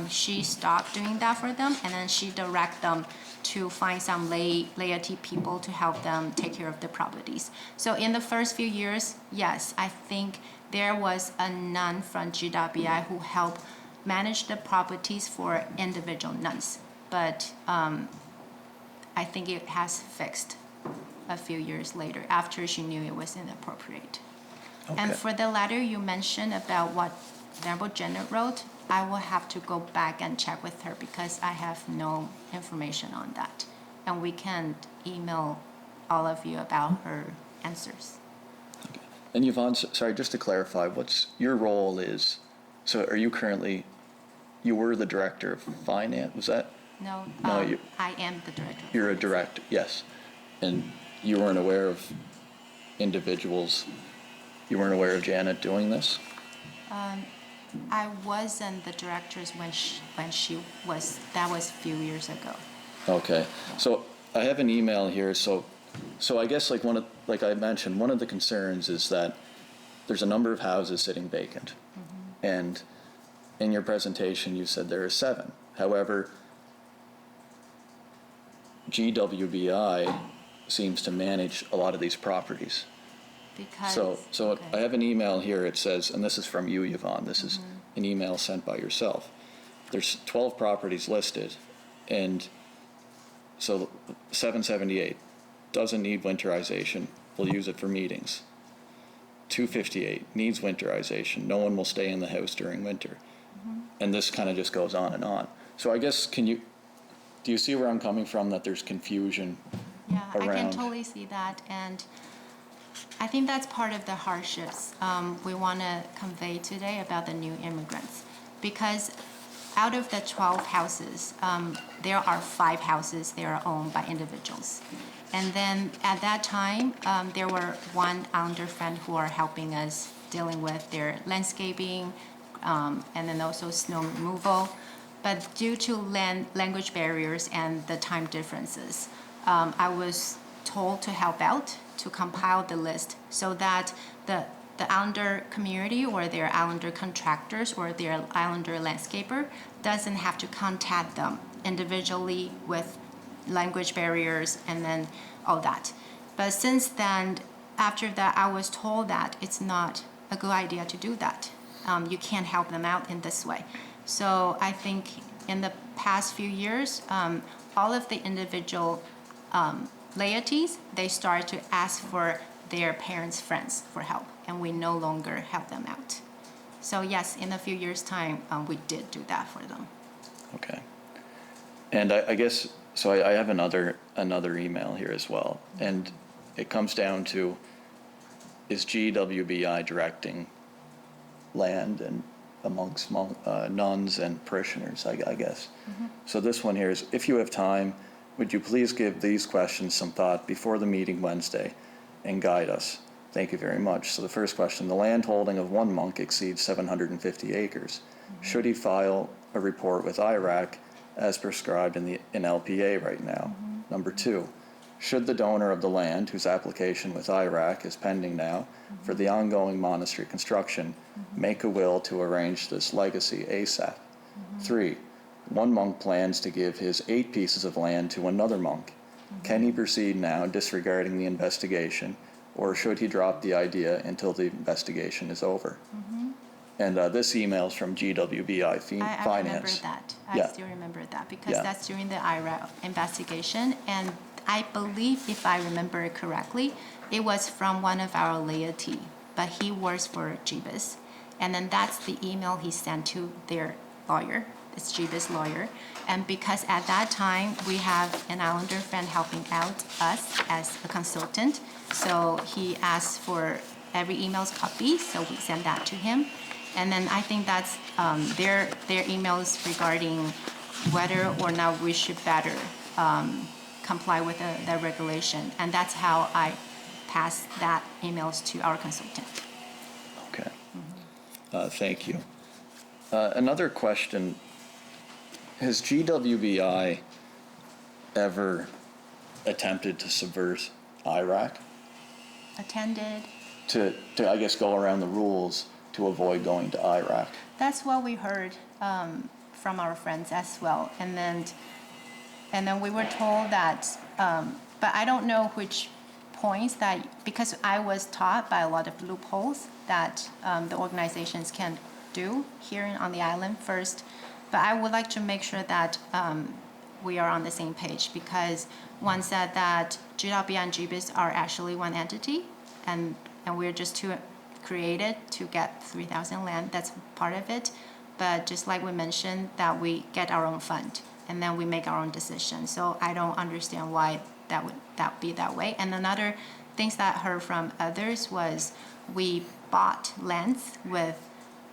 she stopped doing that for them, and then she directed them to find some laity people to help them take care of the properties. So in the first few years, yes, I think there was a nun from GWI who helped manage the properties for individual nuns. But I think it has fixed a few years later after she knew it was inappropriate. Okay. And for the letter you mentioned about what Venerable Janet wrote, I will have to go back and check with her because I have no information on that. And we can email all of you about her answers. And Yvonne, sorry, just to clarify, what's your role is, so are you currently, you were the director of finance, was that? No, No, I am the director. You're a director, yes. And you weren't aware of individuals, you weren't aware of Janet doing this? I wasn't the directors when she was, that was a few years ago. Okay, so I have an email here, so I guess like I mentioned, one of the concerns is that there's a number of houses sitting vacant. Mm-hmm. And in your presentation, you said there are 7. However, GWBI seems to manage a lot of these properties. Because, So okay. I have an email here, it says, and this is from you, Yvonne, this is an email sent by yourself. There's 12 properties listed, and so 778 doesn't need winterization, we'll use it for meetings. 258 needs winterization, no one will stay in the house during winter. And this kind of just goes on and on. So I guess, do you see where I'm coming from, that there's confusion Yeah, I can around? totally see that, and I think that's part of the hardships we want to convey today about the new immigrants. Because out of the 12 houses, there are 5 houses that are owned by individuals. And then at that time, there were one Islander friend who are helping us dealing with their landscaping, and then also snow removal. But due to language barriers and the time differences, I was told to help out to compile the list so that the Islander community or their Islander contractors or their Islander landscaper doesn't have to contact them individually with language barriers and then all that. But since then, after that, I was told that it's not a good idea to do that. You can't help them out in this way. So I think in the past few years, all of the individual laities, they start to ask for their parents' friends for help, and we no longer help them out. So yes, in a few years' time, we did do that for them. Okay. And I guess, so I have another email here as well, and it comes down to, is GWBI directing land and amongst nuns and parishioners, I guess. So this one here is, if you have time, would you please give these questions some thought before the meeting Wednesday and guide us? Thank you very much. So the first question, the land holding of one monk exceeds 750 acres. Should he file a report with IRAC as prescribed in LPA right now? Number two, should the donor of the land, whose application with IRAC is pending now for the ongoing monastery construction, make a will to arrange this legacy ASAP? Three, one monk plans to give his 8 pieces of land to another monk. Can he proceed now, disregarding the investigation, or should he drop the idea until the investigation is over? And this email is from GWBI Finance. I remember that. Yeah. I still remember that because Yeah. that's during the IRA investigation. And I believe, if I remember it correctly, it was from one of our laity, but he works for Jebus. And then that's the email he sent to their lawyer. It's Jebus' lawyer. And because at that time, we have an Islander friend helping out us as a consultant. So he asked for every email's copy, so we sent that to him. And then I think that's their emails regarding whether or not we should better comply with the regulation. And that's how I passed that emails to our consultant. Okay. Thank you. Another question, has GWBI ever attempted to subvert IRAC? Attended. To I guess, go around the rules to avoid going to IRAC? That's what we heard from our friends as well. And then we were told that, but I don't know which points that, because I was taught by a lot of loopholes that the organizations can do here on the island first. But I would like to make sure that we are on the same page, because one said that GWBI and Jebus are actually one entity, and we're just two created to get 3,000 land. That's part of it. But just like we mentioned, that we get our own fund and then we make our own decision. So I don't understand why that would be that way. And another things that I heard from others was we bought lands with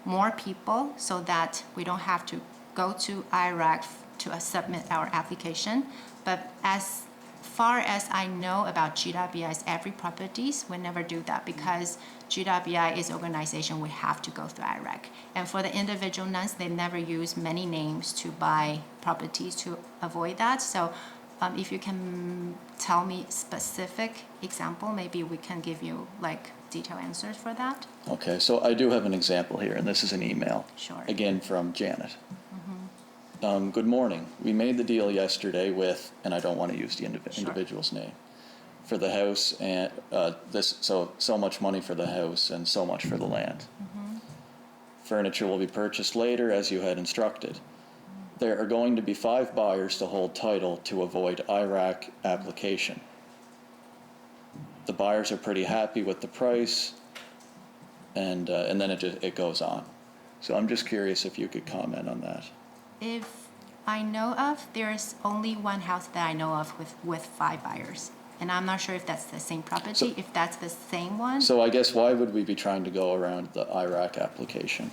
more people so that we don't have to go to IRAC to submit our application. But as far as I know about GWBI's every properties, we never do that because GWBI is an organization we have to go through IRAC. And for the individual nuns, they never use many names to buy properties to avoid that. So if you can tell me specific example, maybe we can give you like detailed answers for that. Okay, so I do have an example here, and this is an email. Sure. Again, from Janet. Good morning. We made the deal yesterday with, and I don't want to use the individual's name, for the house, and so much money for the house and so much for the land. Furniture will be purchased later as you had instructed. There are going to be 5 buyers to hold title to avoid IRAC application. The buyers are pretty happy with the price, and then it goes on. So I'm just curious if you could comment on that. If I know of, there's only one house that I know of with 5 buyers. And I'm not sure if that's the same property, if that's the same one. So I guess why would we be trying to go around the IRAC application?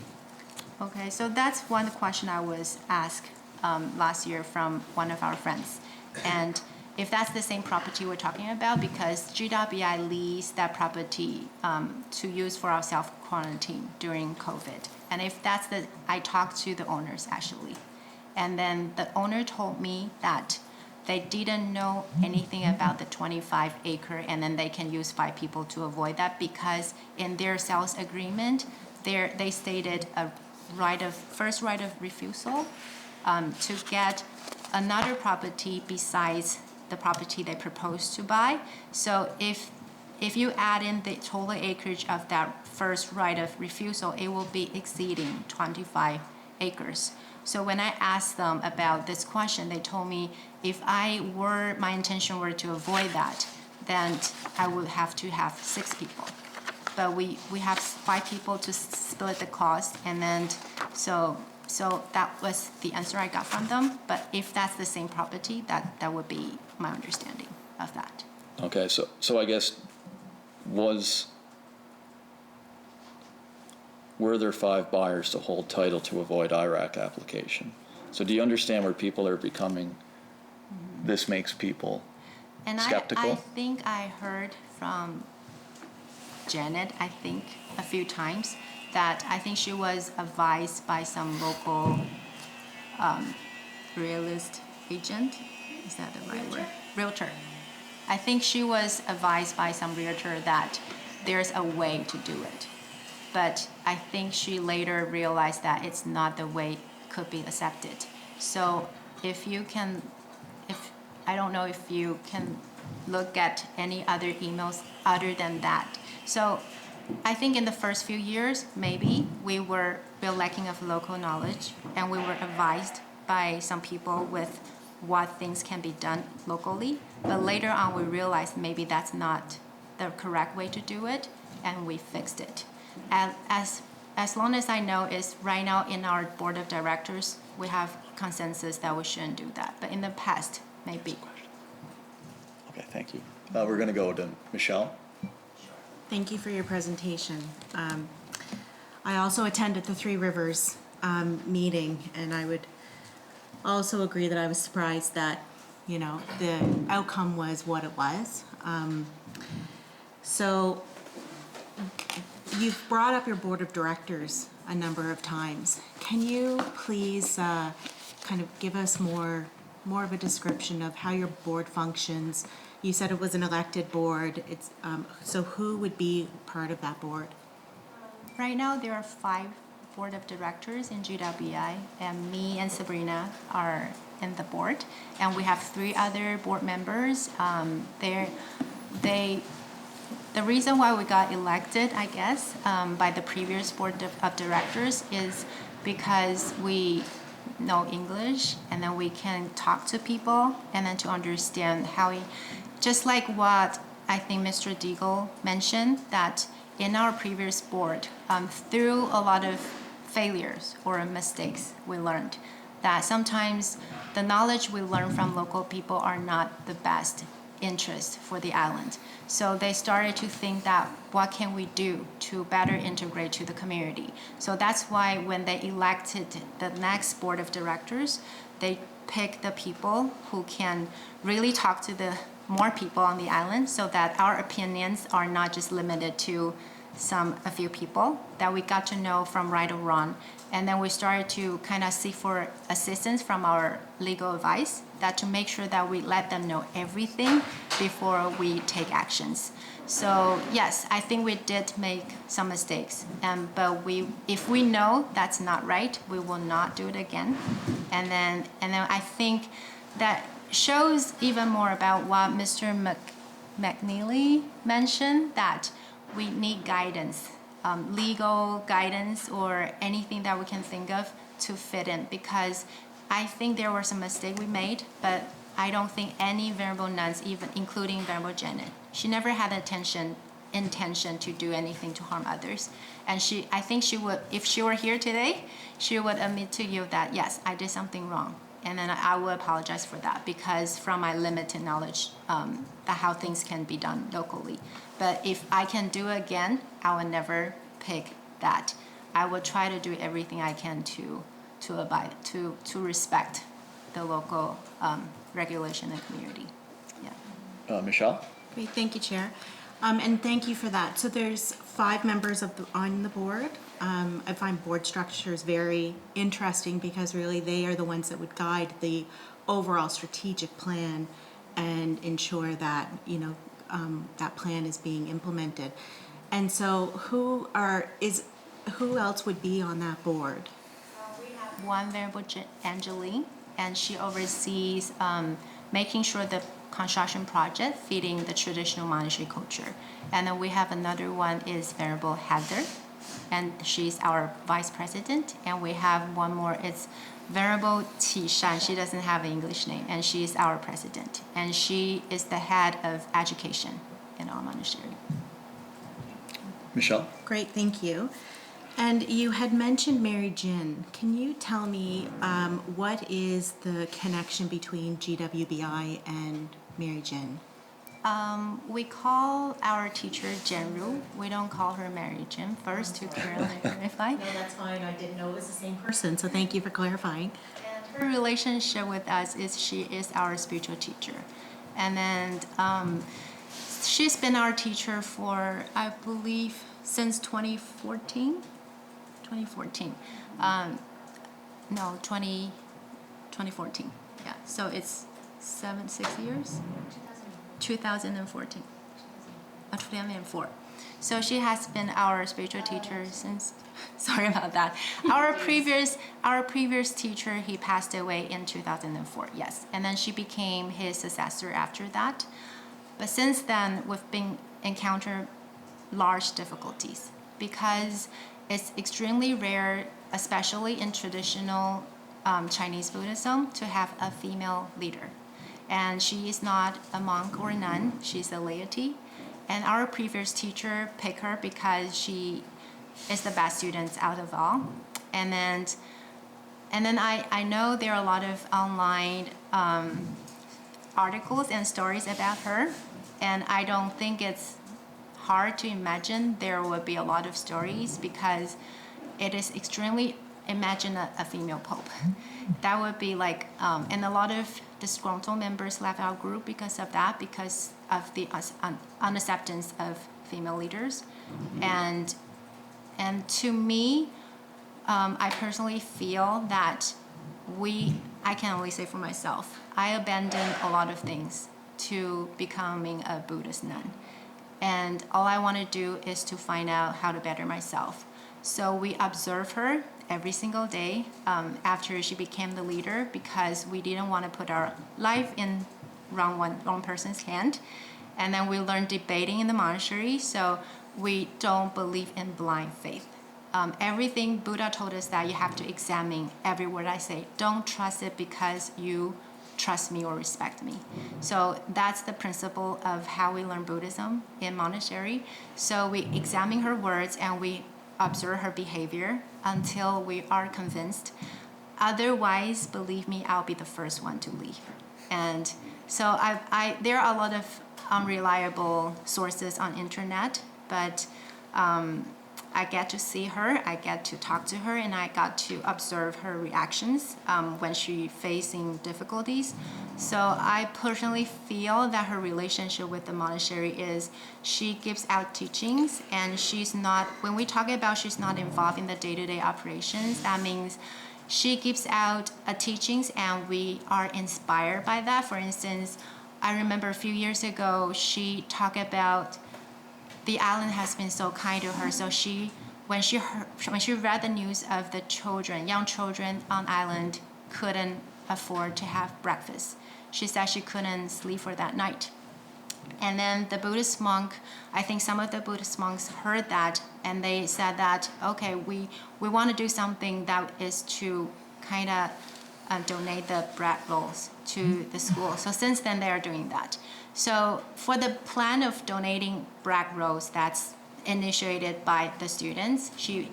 Okay, so that's one question I was asked last year from one of our friends. And if that's the same property we're talking about, because GWBI leased that property to use for our self-quarantine during COVID. And if that's I talked to the owners actually. And then the owner told me that they didn't know anything about the 25 acre, and then they can use 5 people to avoid that because in their sales agreement, they stated a first right of refusal to get another property besides the property they proposed to buy. So if you add in the total acreage of that first right of refusal, it will be exceeding 25 acres. So when I asked them about this question, they told me if my intention were to avoid that, then I would have to have 6 people. But we have 5 people to split the cost, and then so that was the answer I got from them. But if that's the same property, that would be my understanding of that. Okay, so I guess were there 5 buyers to hold title to avoid IRAC application? So do you understand where people are becoming, this makes people And skeptical? I think I heard from Janet, I think, a few times, that I think she was advised by some local realist agent. Is that the right word? Realtor. I think she was advised by some realtor that there's a way to do it. But I think she later realized that it's not the way it could be accepted. So if you can, I don't know if you can look at any other emails other than that. So I think in the first few years, maybe we were lacking of local knowledge, and we were advised by some people with what things can be done locally. But later on, we realized maybe that's not the correct way to do it, and we fixed it. And as long as I know, is right now in our board of directors, we have consensus that we shouldn't do that. But in the past, maybe. Okay, thank you. We're going to go to Michelle. Thank you for your presentation. I also attended the Three Rivers meeting, and I would also agree that I was surprised that, you know, the outcome was what it was. So you've brought up your board of directors a number of times. Can you please kind of give us more of a description of how your board functions? You said it was an elected board. It's so who would be part of that board? Right now, there are 5 board of directors in GWI, and me and Sabrina are in the board, and we have 3 other board members. The reason why we got elected, I guess, by the previous board of directors is because we know English, and then we can talk to people, and then to understand how just like what I think Mr. Deagle mentioned, that in our previous board, through a lot of failures or mistakes, we learned that sometimes the knowledge we learn from local people are not the best interest for the island. So they started to think that what can we do to better integrate to the community? So that's why when they elected the next board of directors, they picked the people who can really talk to the more people on the island, so that our opinions are not just limited to a few people that we got to know from right or wrong. And then we started to kind of seek for assistance from our legal advice, that to make sure that we let them know everything before we take actions. So yes, I think we did make some mistakes, but if we know that's not right, we will not do it again. And then I think that shows even more about what Mr. McNeely mentioned, that we need guidance, legal guidance or anything that we can think of to fit in, because I think there were some mistakes we made, but I don't think any Venerable Nuns, even including Venerable Janet, she never had intention to do anything to harm others. And I think she would, if she were here today, she would admit to you that, yes, I did something wrong. And then I will apologize for that, because from my limited knowledge, that how things can be done locally. But if I can do it again, I will never pick that. I will try to do everything I can to respect the local regulation and community. Yeah. Michelle? Great, thank you, Chair. And thank you for that. So there's 5 members on the board. I find board structures very interesting, because really they are the ones that would guide the overall strategic plan and ensure that, you know, that plan is being implemented. And so who else would be on that board? We have one Venerable Angeline, and she oversees making sure the construction project fitting the traditional monastery culture. And then we have another one is Venerable Heather, and she's our vice president. And we have one more, it's Venerable Tishan. She doesn't have an English name, and she's our president. And she is the head of education in our monastery. Michelle? Great, thank you. And you had mentioned Mary Jin. Can you tell me what is the connection between GWBI and Mary Jin? We call our teacher Jenru. We don't call her Mary Jim first to clarify. No, that's fine. I didn't know it was the same person, so thank you for clarifying. Her relationship with us is she is our spiritual teacher. And then she's been our teacher for, I believe, since 2014. 2014. No, 2014. Yeah, so it's 6 years? 2014. 2004. So she has been our spiritual teacher since, sorry about that. Our previous teacher, he passed away in 2004, yes. And then she became his successor after that. But since then, we've been encountered large difficulties because it's extremely rare, especially in traditional Chinese Buddhism, to have a female leader. And she is not a monk or a nun, she's a laity. And our previous teacher picked her because she is the best student out of all. And then I know there are a lot of online articles and stories about her, and I don't think it's hard to imagine there would be a lot of stories because it is extremely, imagine a female pope. That would be like, and a lot of disgruntled members left our group because of that, because of the unacceptance of female leaders. And to me, I personally feel that I can only say for myself, I abandoned a lot of things to becoming a Buddhist nun. And all I want to do is to find out how to better myself. So we observe her every single day after she became the leader because we didn't want to put our life in wrong person's hand. And then we learned debating in the monastery, so we don't believe in blind faith. Everything Buddha told us that you have to examine every word I say. Don't trust it because you trust me or respect me. So that's the principle of how we learn Buddhism in monastery. So we examine her words and we observe her behavior until we are convinced. Otherwise, believe me, I'll be the first one to leave. And so there are a lot of unreliable sources on internet, but I get to see her, I get to talk to her, and I got to observe her reactions when she's facing difficulties. So I personally feel that her relationship with the monastery is she gives out teachings, and she's not, when we talk about she's not involved in the day-to-day operations, that means she gives out teachings and we are inspired by that. For instance, I remember a few years ago, she talked about the island has been so kind to her. So when she read the news of the young children on island couldn't afford to have breakfast, she said she couldn't sleep for that night. And then the Buddhist monk, I think some of the Buddhist monks heard that, and they said that, okay, we want to do something that is to kind of donate the bread rolls to the school. So since then, they are doing that. So for the plan of donating bread rolls, that's initiated by the students. She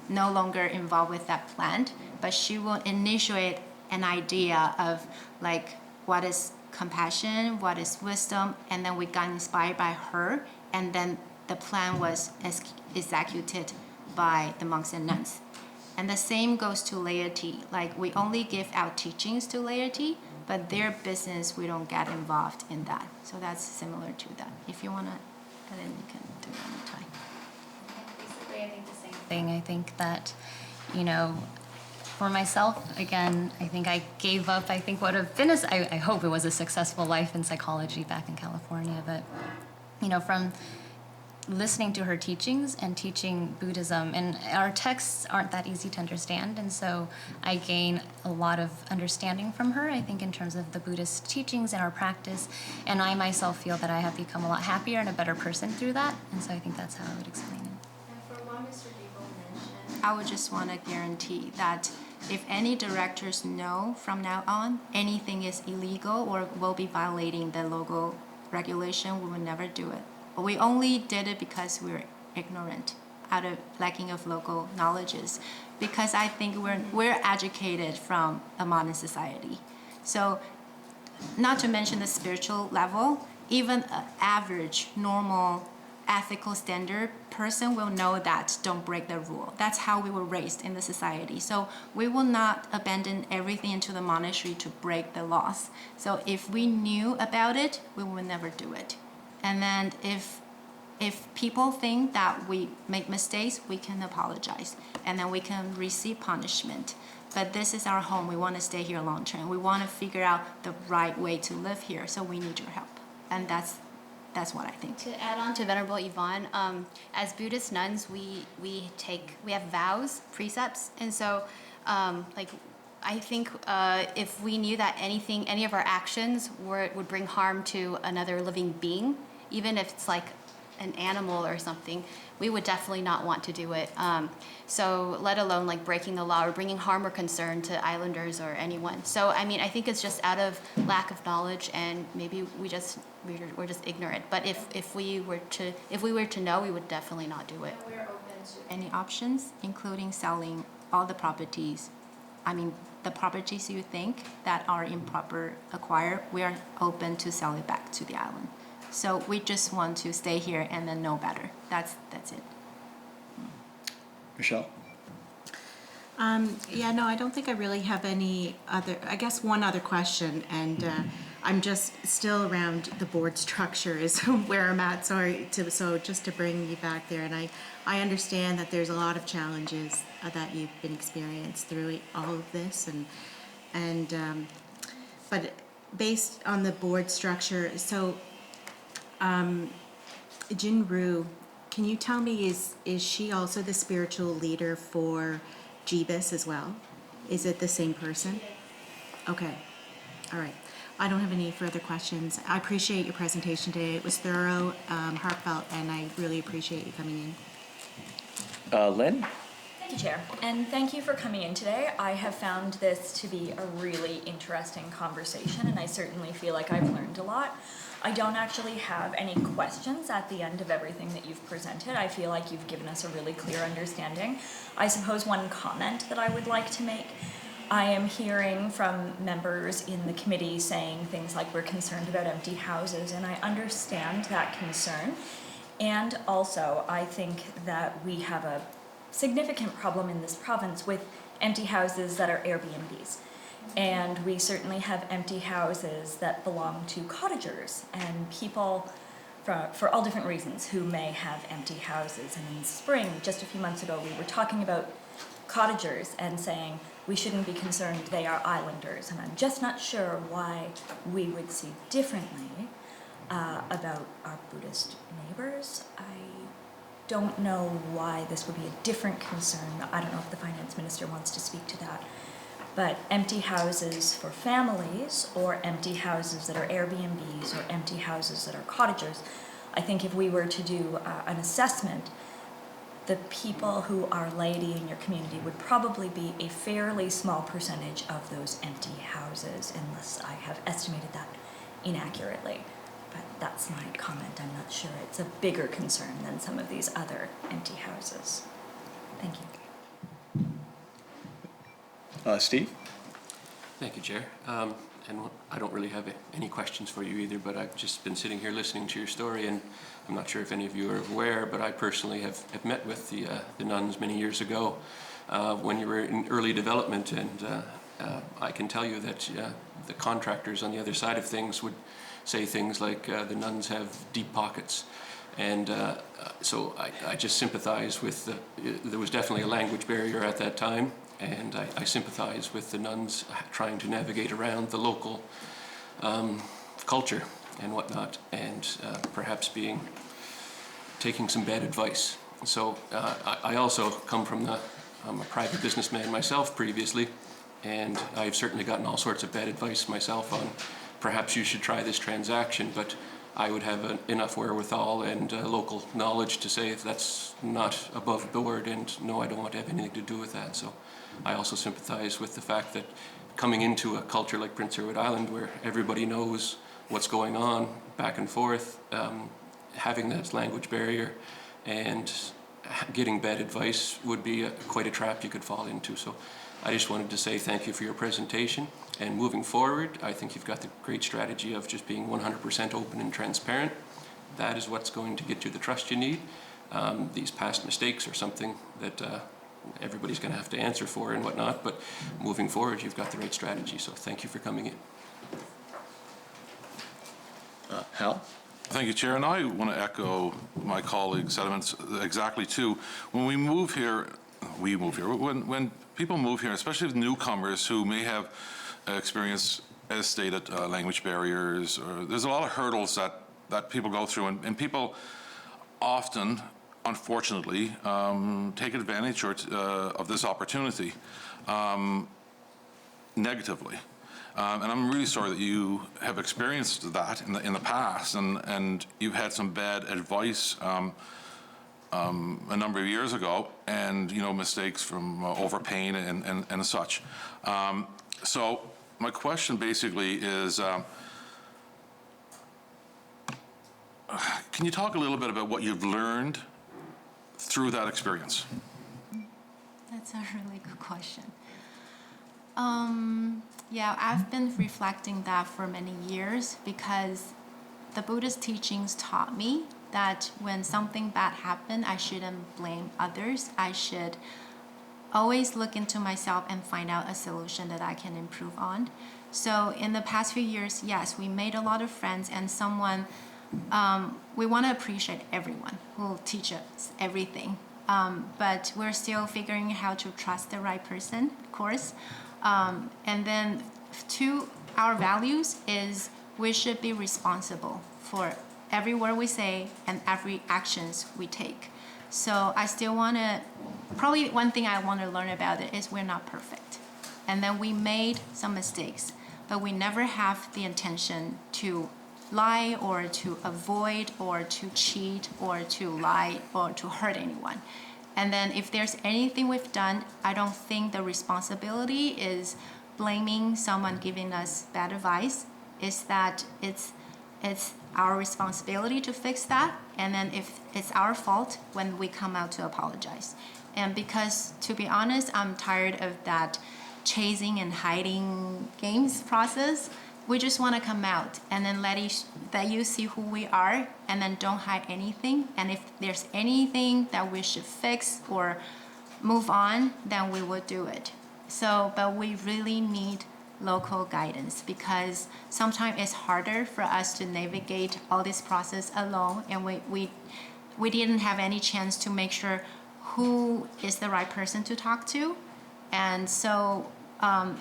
no longer involved with that plan, but she will initiate an idea of like what is compassion, what is wisdom, and then we got inspired by her, and then the plan was executed by the monks and nuns. And the same goes to laity. Like we only give out teachings to laity, but their business, we don't get involved in that. So that's similar to that. If you want to, then you can do it anytime. Basically, I think the same thing. I think that, for myself, again, I think I gave up. I think what have been I hope it was a successful life in psychology back in California. But, from listening to her teachings and teaching Buddhism, and our texts aren't that easy to understand, and so I gain a lot of understanding from her, I think, in terms of the Buddhist teachings and our practice, and I myself feel that I have become a lot happier and a better person through that, and so I think that's how I would explain it. And for what Mr. Debo mentioned, I would just want to guarantee that if any directors know from now on anything is illegal or will be violating the local regulation, we will never do it. We only did it because we were ignorant, out of lacking of local knowledges, because I think we're educated from a modern society. So, not to mention the spiritual level, even an average, normal, ethical standard person will know that don't break the rule. That's how we were raised in the society. So we will not abandon everything into the monastery to break the laws. So if we knew about it, we would never do it. And then if people think that we make mistakes, we can apologize, and then we can receive punishment. But this is our home. We want to stay here long term. We want to figure out the right way to live here, so we need your help. And that's what I think. To add on to Venerable Yvonne, as Buddhist nuns, we have vows, precepts, and so I think if we knew that any of our actions would bring harm to another living being, even if it's like an animal or something, we would definitely not want to do it. So let alone like breaking the law or bringing harm or concern to islanders or anyone. So I mean, I think it's just out of lack of knowledge, and maybe we're just ignorant. But if we were to know, we would definitely not do it. We're open to any options, including selling all the properties. I mean, the properties you think that are improper acquired, we are open to sell it back to the island. So we just want to stay here and then know better. That's it. Michelle? Yeah, no, I don't think I really have any other, I guess one other question, and I'm just still around the board structure is where I'm at, so just to bring you back there, and I understand that there's a lot of challenges that you've been experienced through all of this, but based on the board structure, so Jinru, can you tell me, is she also the spiritual leader for Jebus as well? Is it the same person? Okay, all right. I don't have any further questions. I appreciate your presentation today. It was thorough, heartfelt, and I really appreciate you coming in. Lynn? Thank you, Chair, and thank you for coming in today. I have found this to be a really interesting conversation, and I certainly feel like I've learned a lot. I don't actually have any questions at the end of everything that you've presented. I feel like you've given us a really clear understanding. I suppose one comment that I would like to make, I am hearing from members in the committee saying things like we're concerned about empty houses, and I understand that concern. And also, I think that we have a significant problem in this province with empty houses that are Airbnbs. And we certainly have empty houses that belong to cottagers and people for all different reasons who may have empty houses. And in spring, just a few months ago, we were talking about cottagers and saying we shouldn't be concerned, they are islanders. And I'm just not sure why we would see differently about our Buddhist neighbors. I don't know why this would be a different concern. I don't know if the finance minister wants to speak to that. But empty houses for families, or empty houses that are Airbnbs, or empty houses that are cottagers, I think if we were to do an assessment, the people who are laity in your community would probably be a fairly small percentage of those empty houses, unless I have estimated that inaccurately. But that's my comment. I'm not sure it's a bigger concern than some of these other empty houses. Thank you. Steve? Thank you, Chair. And I don't really have any questions for you either, but I've just been sitting here listening to your story, and I'm not sure if any of you are aware, but I personally have met with the nuns many years ago when you were in early development, and I can tell you that the contractors on the other side of things would say things like the nuns have deep pockets. And so I just sympathize with there was definitely a language barrier at that time, and I sympathize with the nuns trying to navigate around the local culture and whatnot, and perhaps taking some bad advice. So I also come from I'm a private businessman myself previously, and I've certainly gotten all sorts of bad advice myself on perhaps you should try this transaction, but I would have enough wherewithal and local knowledge to say if that's not above board, and no, I don't want to have anything to do with that. So I also sympathize with the fact that coming into a culture like Prince Edward Island, where everybody knows what's going on back and forth, having that language barrier and getting bad advice would be quite a trap you could fall into. So I just wanted to say thank you for your presentation. And moving forward, I think you've got the great strategy of just being 100% open and transparent. That is what's going to get you the trust you need. These past mistakes are something that everybody's going to have to answer for and whatnot, but moving forward, you've got the right strategy. So thank you for coming in. Hal? Thank you, Chair. And I want to echo my colleagues' sentiments exactly too. When we move here, when people move here, especially with newcomers who may have experienced, as stated, language barriers, or there's a lot of hurdles that people go through, and people often, unfortunately, take advantage of this opportunity negatively. And I'm really sorry that you have experienced that in the past, and you've had some bad advice a number of years ago, and mistakes from overpaying and such. So my question basically is, can you talk a little bit about what you've learned through that experience? That's a really good question. Yeah, I've been reflecting that for many years because the Buddhist teachings taught me that when something bad happened, I shouldn't blame others. I should always look into myself and find out a solution that I can improve on. So in the past few years, yes, we made a lot of friends, and we want to appreciate everyone who teach us everything. But we're still figuring out how to trust the right person, of course. And then our values is we should be responsible for every word we say and every actions we take. So I still want to, probably one thing I want to learn about it is we're not perfect. And then we made some mistakes, but we never have the intention to lie or to avoid or to cheat or to lie or to hurt anyone. And then if there's anything we've done, I don't think the responsibility is blaming someone giving us bad advice. Is that it's our responsibility to fix that. And then if it's our fault, when we come out to apologize. And because, to be honest, I'm tired of that chasing and hiding games process. We just want to come out and then let you see who we are, and then don't hide anything. And if there's anything that we should fix or move on, then we will do it. So, but we really need local guidance because sometimes it's harder for us to navigate all this process alone, and we didn't have any chance to make sure who is the right person to talk to. And so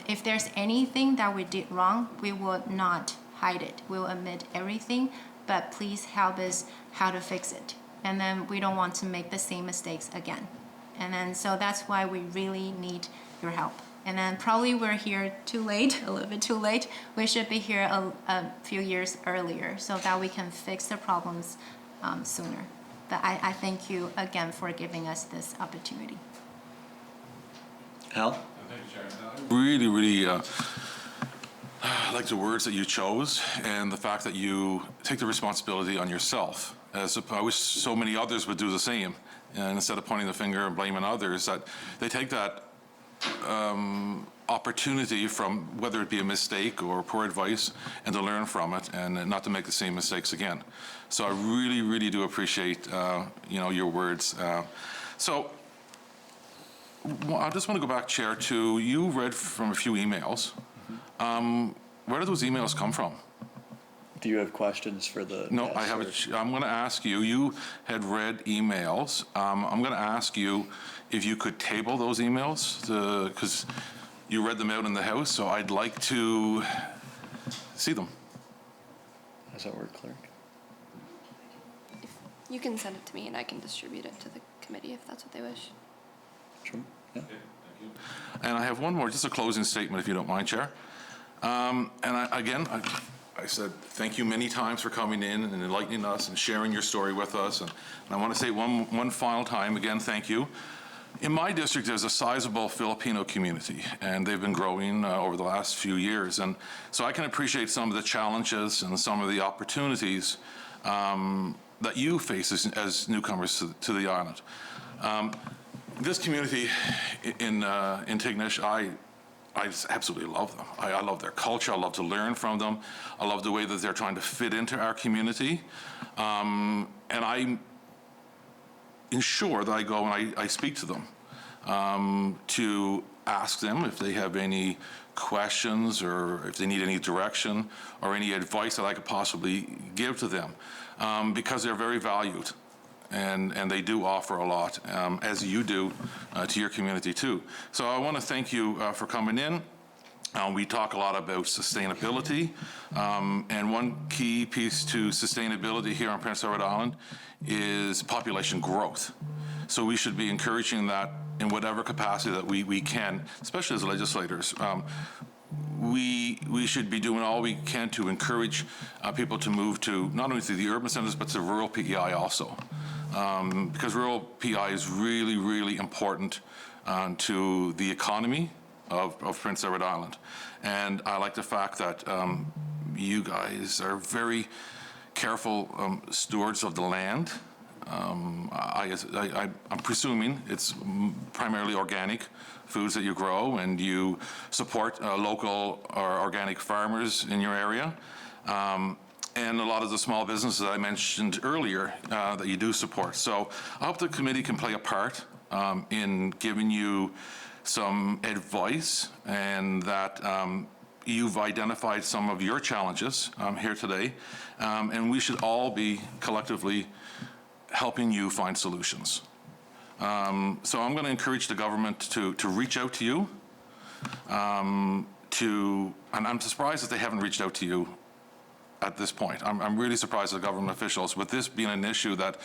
if there's anything that we did wrong, we will not hide it. We will admit everything, but please help us how to fix it. And then we don't want to make the same mistakes again. And then so that's why we really need your help. And then probably we're here too late, a little bit too late. We should be here a few years earlier so that we can fix the problems sooner. But I thank you again for giving us this opportunity. Hal? Really, like the words that you chose and the fact that you take the responsibility on yourself, as I wish so many others would do the same. And instead of pointing the finger and blaming others, that they take that opportunity from whether it be a mistake or poor advice and to learn from it and not to make the same mistakes again. So I really do appreciate your words. So I just want to go back, Chair, to you read from a few emails. Where did those emails come from? Do you have questions for the No, guests, I have. I'm going to ask you. You had read emails. I'm going to ask you if you could table those emails because you read them out in the House. So I'd like to see them. Does that work, Clerk? You can send it to me and I can distribute it to the committee if that's what they wish. Sure. Yeah. And I have one more, just a closing statement, if you don't mind, Chair. And I said thank you many times for coming in and enlightening us and sharing your story with us. And I want to say one final time, again, thank you. In my district, there's a sizable Filipino community, and they've been growing over the last few years. And so I can appreciate some of the challenges and some of the opportunities that you face as newcomers to the island. This community in Tignish, I just absolutely love them. I love their culture. I love to learn from them. I love the way that they're trying to fit into our community. And I ensure that I go and I speak to them to ask them if they have any questions or if they need any direction or any advice that I could possibly give to them, because they're very valued. And they do offer a lot, as you do to your community too. So I want to thank you for coming in. We talk a lot about sustainability, and one key piece to sustainability here on Prince Edward Island is population growth. So we should be encouraging that in whatever capacity that we can, especially as legislators. We should be doing all we can to encourage people to move to not only to the urban centers but to rural PEI also, because rural PEI is really, really important to the economy of Prince Edward Island. And I like the fact that you guys are very careful stewards of the land. I'm presuming it's primarily organic foods that you grow, and you support local or organic farmers in your area. And a lot of the small businesses that I mentioned earlier that you do support. So I hope the committee can play a part in giving you some advice, and that you've identified some of your challenges here today. And we should all be collectively helping you find solutions. So I'm going to encourage the government to reach out to you, and I'm surprised that they haven't reached out to you at this point. I'm really surprised at government officials, with this being an issue that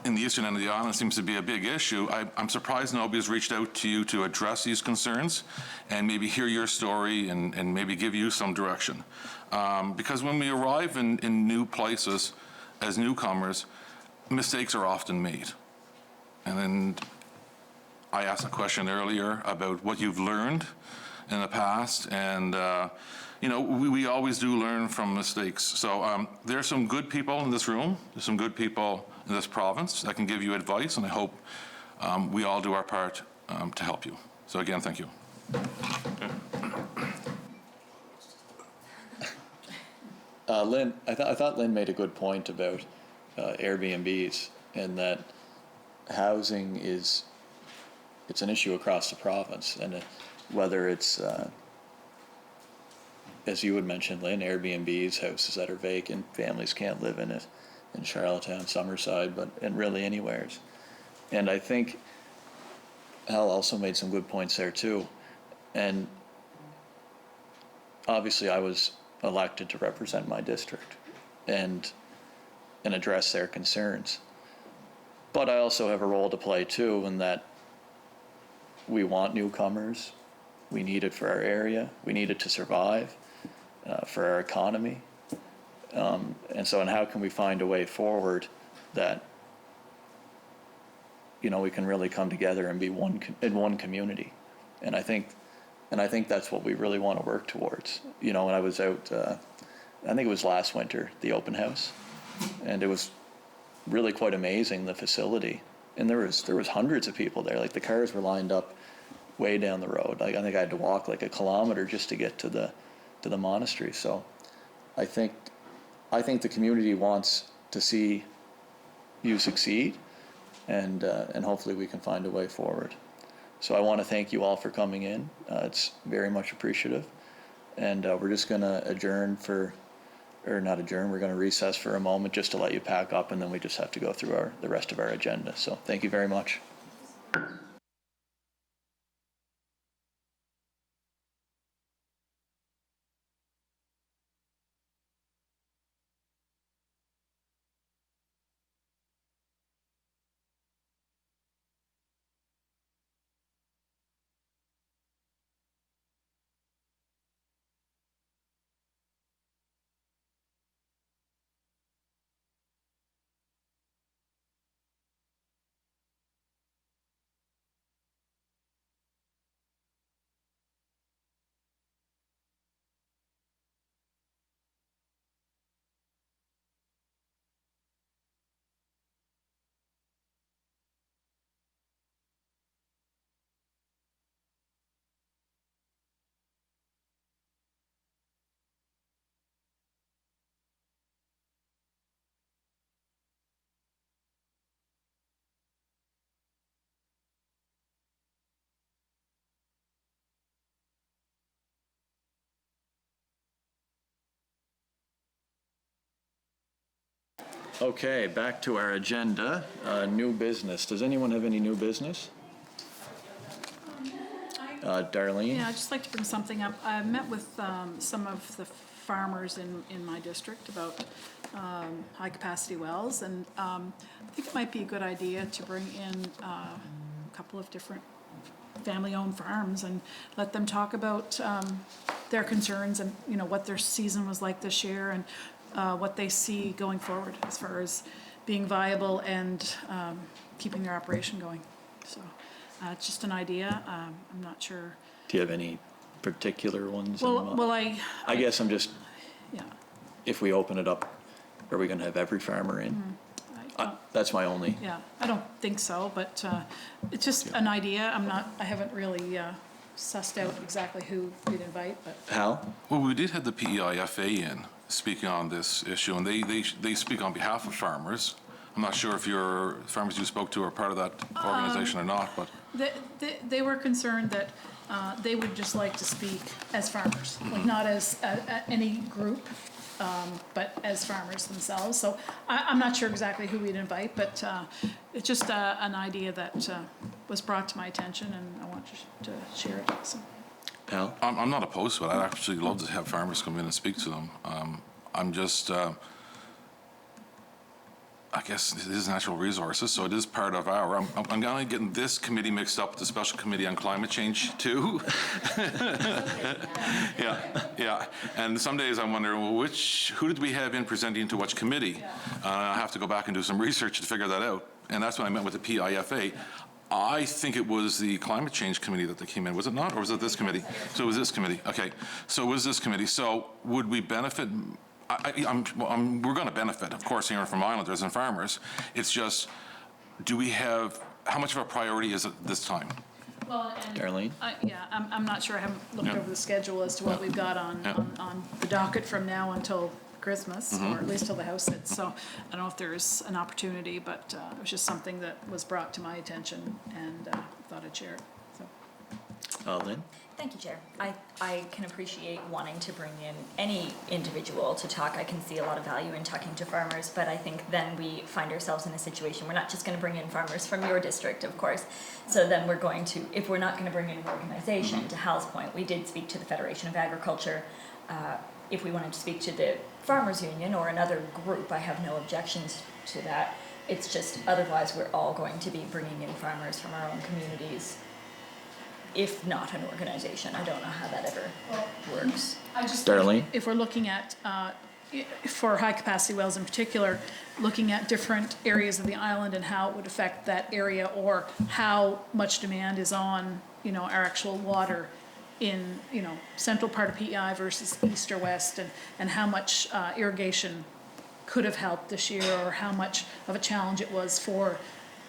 in the eastern end of the island seems to be a big issue. I'm surprised nobody's reached out to you to address these concerns and maybe hear your story and maybe give you some direction. Because when we arrive in new places as newcomers, mistakes are often made. And then I asked a question earlier about what you've learned in the past, and we always do learn from mistakes. So there are some good people in this room, there's some good people in this province that can give you advice, and I hope we all do our part to help you. So again, thank you. Lynn, I thought Lynn made a good point about Airbnbs, and that housing it's an issue across the province, and whether it's as you had mentioned, Lynn, Airbnbs, houses that are vacant, families can't live in it, in Charlottetown, Summerside, and really anywhere. And I think Hal also made some good points there too. And obviously I was elected to represent my district and address their concerns. But I also have a role to play too, in that we want newcomers. We need it for our area. We need it to survive, for our economy. And how can we find a way forward that, we can really come together and be in one community. And I think that's what we really want to work towards. When I was out, I think it was last winter, the open house, and it was really quite amazing, the facility. And there was hundreds of people there. Like, the cars were lined up way down the road. Like, I think I had to walk like a kilometer just to get to the monastery. So I think the community wants to see you succeed, and hopefully we can find a way forward. So I want to thank you all for coming in. It's very much appreciative. And we're just going to we're going to recess for a moment just to let you pack up, and then we just have to go through the rest of our agenda. So thank you very much. Okay, back to our agenda, new business. Does anyone have any new business? Darlene? Yeah, I'd just like to bring something up. I met with some of the farmers in my district about high-capacity wells, and I think it might be a good idea to bring in a couple of different family-owned farms and let them talk about their concerns and, you know, what their season was like this year and what they see going forward as far as being viable and keeping their operation going. So it's just an idea. I'm not sure. Do you have any particular ones? Well, I guess I'm just, yeah. if we open it up, are we going to have every farmer in? That's my only. Yeah, I don't think so, but it's just an idea. I haven't really sussed out exactly who we'd invite, but. Hal? Well, we did have the PEIFA in speaking on this issue, and they speak on behalf of farmers. I'm not sure if your farmers you spoke to are part of that organization or not, but. They were concerned that they would just like to speak as farmers, like not as any group, but as farmers themselves. So I'm not sure exactly who we'd invite, but it's just an idea that was brought to my attention, and I want to share it. So. Hal? I'm not opposed to it. I'd actually love to have farmers come in and speak to them. I'm just, I guess it is natural resources, so it is part of our, I'm kind of getting this committee mixed up with the special committee on climate change too. Yeah. And some days I'm wondering, well, who did we have in presenting to which committee? I have to go back and do some research to figure that out. And that's when I met with the PIFA. I think it was the climate change committee that they came in, was it not? Or was it this committee? So it was this committee, okay. So it was this committee. So would we benefit? We're going to benefit, of course, hearing from islanders and farmers. It's just, how much of a priority is it this time? Well, and Darlene? I'm not sure. I haven't looked over the schedule as to what we've got on the docket from now until Christmas, or at least till the house sits. So I don't know if there's an opportunity, but it was just something that was brought to my attention, and thought I'd share it. So. Lynn? Thank you, Chair. I can appreciate wanting to bring in any individual to talk. I can see a lot of value in talking to farmers, but I think then we find ourselves in a situation, we're not just going to bring in farmers from your district, of course. So then we're going to, if we're not going to bring in an organization, to Hal's point, we did speak to the Federation of Agriculture. If we wanted to speak to the Farmers Union or another group, I have no objections to that. It's just otherwise we're all going to be bringing in farmers from our own communities, if not an organization. I don't know how that ever works. I just Darlene? If we're looking at, for high-capacity wells in particular, looking at different areas of the island and how it would affect that area, or how much demand is on, our actual water in, central part of PEI versus east or west, and how much irrigation could have helped this year, or how much of a challenge it was for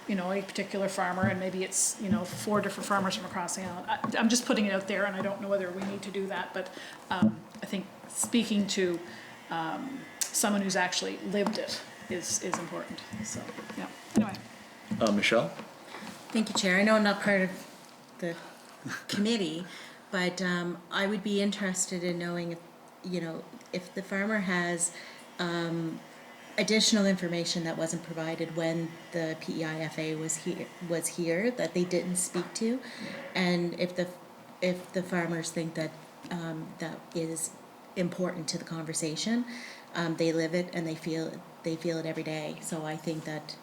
a particular farmer, and maybe it's, 4 different farmers from across the island. I'm just putting it out there, and I don't know whether we need to do that, but I think speaking to someone who's actually lived it is important. So, yeah. Anyway. Michelle? Thank you, Chair. I know I'm not part of the committee, but I would be interested in knowing if the farmer has additional information that wasn't provided when the PEIFA was here that they didn't speak to, and if the farmers think that that is important to the conversation. They live it and they feel it every day. So I think that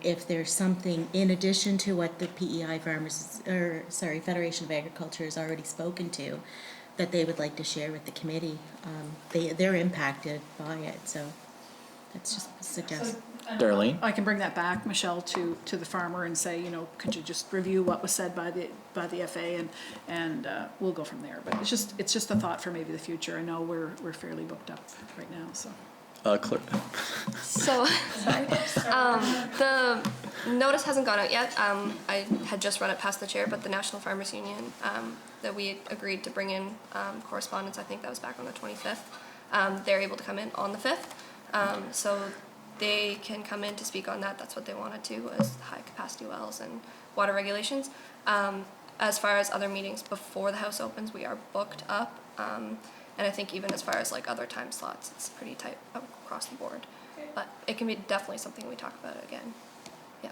if there's something in addition to what the PEI Federation of Agriculture has already spoken to, that they would like to share with the committee, they're impacted by it. So that's just a suggestion. Darlene? I can bring that back, Michelle, to the farmer and say, could you just review what was said by the FA, and we'll go from there. But it's just a thought for maybe the future. I know we're fairly booked up right now, so. Claire. So, sorry. The notice hasn't gone out yet. I had just run it past the chair, but the National Farmers Union, that we agreed to bring in correspondence, I think that was back on the 25th. They're able to come in on the 5th. So they can come in to speak on that. That's what they wanted to, was high capacity wells and water regulations. As far as other meetings before the House opens, we are booked up. And I think even as far as like other time slots, it's pretty tight across the board. but it can be definitely something we talk about again. Yeah.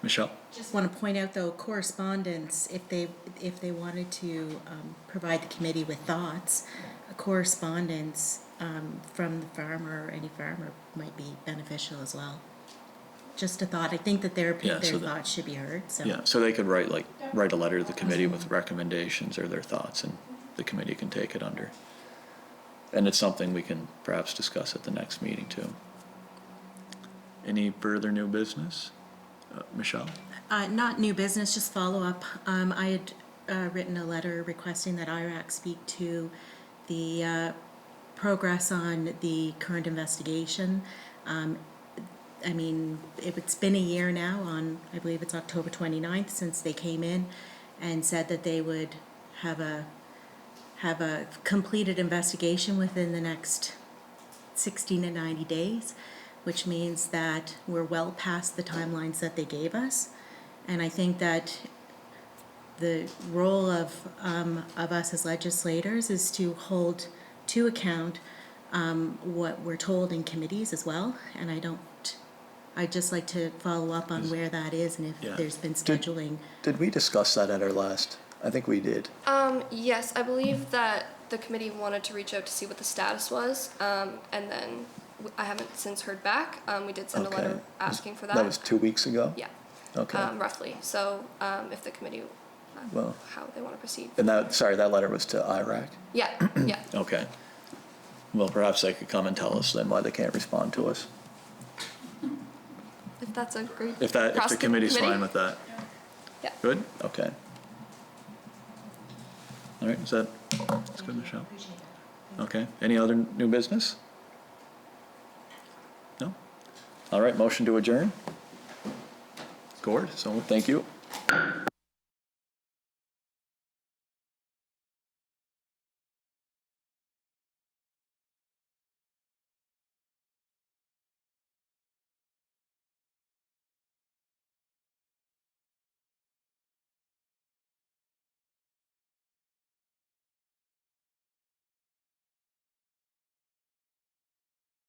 Michelle? Just want to point out though, correspondence, if they wanted to provide the committee with thoughts, a correspondence from the farmer or any farmer might be beneficial as well. Just a thought. I think that their Yeah, so thoughts should be heard. So. Yeah, so they could write a letter to the committee with recommendations or their thoughts, and the committee can take it under. And it's something we can perhaps discuss at the next meeting too. Any further new business? Michelle? Not new business, just follow up. I had written a letter requesting that IRAC speak to the progress on the current investigation. I mean, it's been a year now on, I believe it's October 29th, since they came in and said that they would have a completed investigation within the next 60 to 90 days, which means that we're well past the timelines that they gave us. And I think that the role of us as legislators is to hold to account what we're told in committees as well. And I'd just like to follow up on where that is and if there's been scheduling. Did we discuss that at our last? I think we did. Yes, I believe that the committee wanted to reach out to see what the status was, and then I haven't since heard back. We did send a letter asking for that. That was 2 weeks ago? Yeah. Okay. Roughly. So if the committee, how they want to proceed. And that letter was to IRAC? Yeah, yeah. Okay. Well, perhaps they could come and tell us then why they can't respond to us. If that's a great. If the committee's fine with that. Yeah. Good? Okay. All right, that's good, Michelle? Okay, any other new business? No? All right, motion to adjourn? Gord, so thank you.